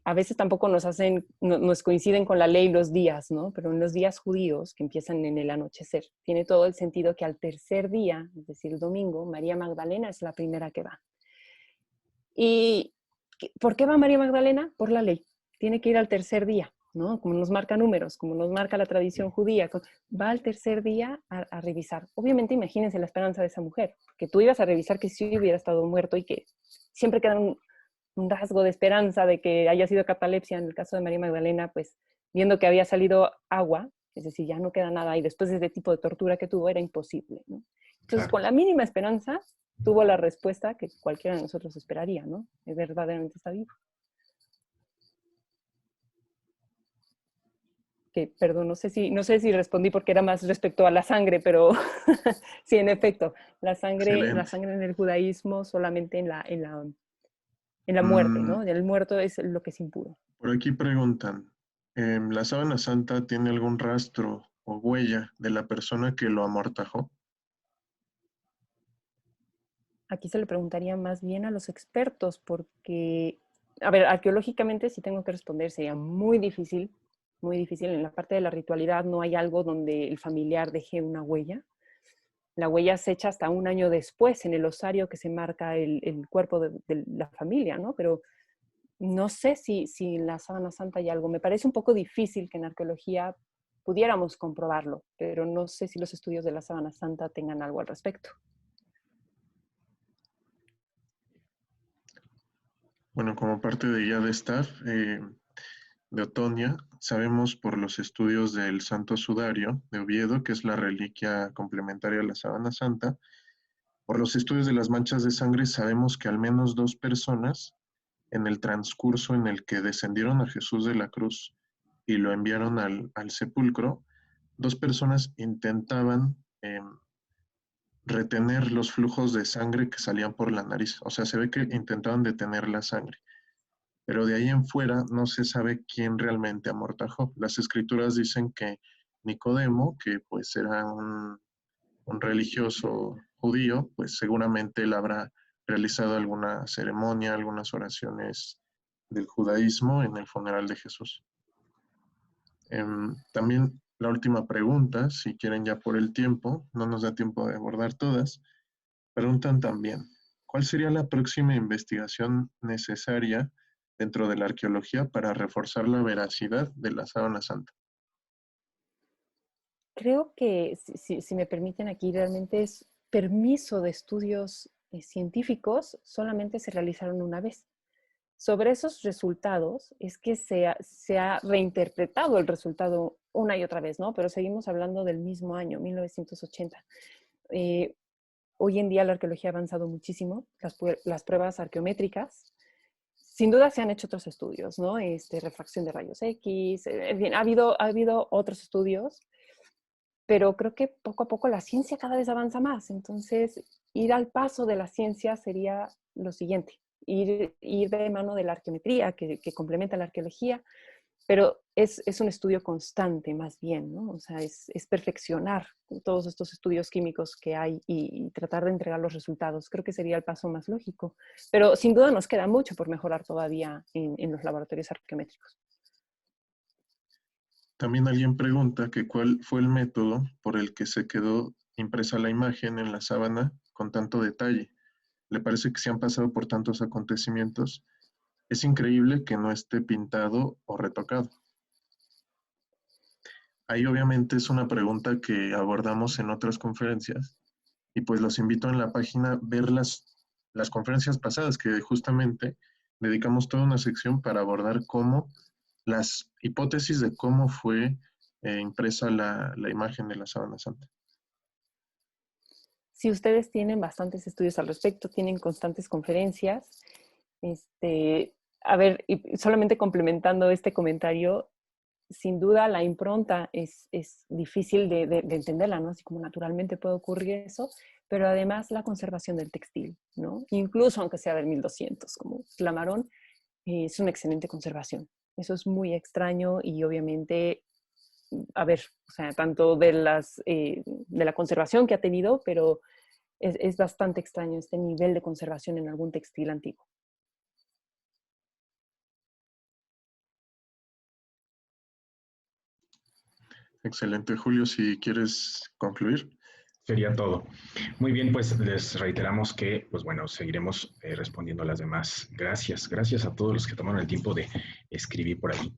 A veces tampoco nos coinciden con la ley los días, ¿no? Pero en los días judíos que empiezan en el anochecer, tiene todo el sentido que al tercer día, es decir, el domingo, María Magdalena es la primera que va. ¿Y por qué va María Magdalena? Por la ley. Tiene que ir al tercer día, ¿no? Como nos marca números, como nos marca la tradición judía. Va al tercer día a revisar. Obviamente, imagínense la esperanza de esa mujer, que tú ibas a revisar que sí hubiera estado muerto y que siempre queda un rasgo de esperanza de que haya sido catalepsia. En el caso de María Magdalena, pues viendo que había salido agua, es decir, ya no queda nada, y después de este tipo de tortura que tuvo, era imposible, ¿no? Entonces, con la mínima esperanza, tuvo la respuesta que cualquiera de nosotros esperaría, ¿no? Verdaderamente está vivo. Que, perdón, no sé si respondí porque era más respecto a la sangre, pero sí, en efecto, la sangre en el judaísmo solamente en la muerte, ¿no? El muerto es lo que es impuro. Por aquí preguntan, ¿La sábana santa tiene algún rastro o huella de la persona que lo amortajó? Aquí se le preguntaría más bien a los expertos porque, a ver, arqueológicamente si tengo que responder sería muy difícil, muy difícil. En la parte de la ritualidad no hay algo donde el familiar deje una huella. La huella se echa hasta un año después en el osario que se marca el cuerpo de la familia, ¿no? Pero no sé si en la sábana santa hay algo. Me parece un poco difícil que en arqueología pudiéramos comprobarlo, pero no sé si los estudios de la sábana santa tengan algo al respecto. Bueno, como parte de ya de estar, de Otonia, sabemos por los estudios del Santo Sudario de Oviedo, que es la reliquia complementaria a la sábana santa, por los estudios de las manchas de sangre sabemos que al menos 2 personas en el transcurso en el que descendieron a Jesús de la cruz y lo enviaron al sepulcro, 2 personas intentaban retener los flujos de sangre que salían por la nariz. O sea, se ve que intentaban detener la sangre. Pero de ahí en fuera no se sabe quién realmente amortajó. Las escrituras dicen que Nicodemo, que pues era un religioso judío, pues seguramente él habrá realizado alguna ceremonia, algunas oraciones del judaísmo en el funeral de Jesús. También la última pregunta, si quieren ya por el tiempo, no nos da tiempo de abordar todas, preguntan también, ¿cuál sería la próxima investigación necesaria dentro de la arqueología para reforzar la veracidad de la sábana santa? Creo que, si me permiten aquí, realmente es permiso de estudios científicos solamente se realizaron una vez. Sobre esos resultados es que se ha reinterpretado el resultado una y otra vez, ¿no? Pero seguimos hablando del mismo año, 1980. Eh, Hoy en día la arqueología ha avanzado muchísimo, las pruebas arqueométricas. Sin duda se han hecho otros estudios, ¿no? Refracción de rayos X, en fin, ha habido otros estudios, pero creo que poco a poco la ciencia cada vez avanza más. Entonces, ir al paso de la ciencia sería lo siguiente, ir de mano de la arqueometría, que complementa la arqueología, pero es un estudio constante más bien, ¿no? O sea, es perfeccionar todos estos estudios químicos que hay y tratar de entregar los resultados. Creo que sería el paso más lógico. Pero sin duda nos queda mucho por mejorar todavía en los laboratorios arqueométricos. También alguien pregunta que cuál fue el método por el que se quedó impresa la imagen en la sábana con tanto detalle. Le parece que se han pasado por tantos acontecimientos. Es increíble que no esté pintado o retocado. Ahí obviamente es una pregunta que abordamos en otras conferencias y pues los invito en la página a ver las conferencias pasadas que justamente dedicamos toda una sección para abordar cómo las hipótesis de cómo fue impresa la imagen de la sábana santa. Si ustedes tienen bastantes estudios al respecto, tienen constantes conferencias, a ver, y solamente complementando este comentario, sin duda la impronta es difícil de entenderla, ¿no? Así como naturalmente puede ocurrir eso, pero además la conservación del textil, ¿no? Incluso aunque sea del 1200, como Flamarón, es una excelente conservación. Eso es muy extraño y obviamente, a ver, o sea, tanto de la conservación que ha tenido, pero es bastante extraño este nivel de conservación en algún textil antiguo. Excelente, Julio, si quieres concluir. Sería todo. Muy bien, pues les reiteramos que, pues bueno, seguiremos respondiendo a las demás. Gracias, gracias a todos los que tomaron el tiempo de escribir por ahí.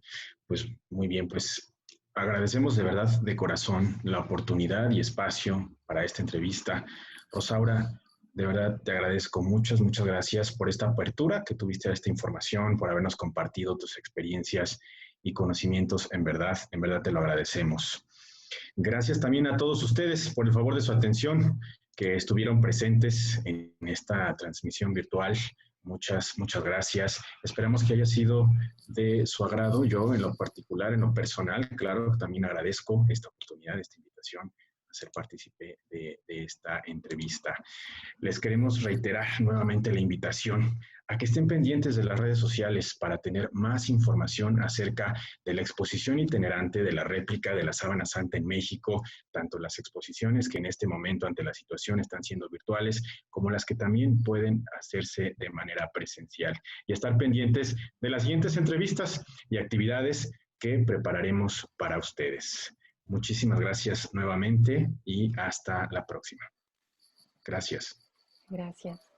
Pues muy bien, pues agradecemos de verdad de corazón la oportunidad y espacio para esta entrevista. Rosaura, de verdad te agradezco muchas, muchas gracias por esta apertura que tuviste a esta información, por habernos compartido tus experiencias y conocimientos. En verdad te lo agradecemos. Gracias también a todos ustedes por el favor de su atención, que estuvieron presentes en esta transmisión virtual. Muchas, muchas gracias. Esperamos que haya sido de su agrado. Yo, en lo particular, en lo personal, claro, también agradezco esta oportunidad, esta invitación a ser partícipe de esta entrevista. Les queremos reiterar nuevamente la invitación a que estén pendientes de las redes sociales para tener más información acerca de la exposición itinerante de la réplica de la Sábana Santa en México, tanto las exposiciones que en este momento ante la situación están siendo virtuales, como las que también pueden hacerse de manera presencial. Y estar pendientes de las siguientes entrevistas y actividades que prepararemos para ustedes. Muchísimas gracias nuevamente y hasta la próxima. Gracias. Gracias.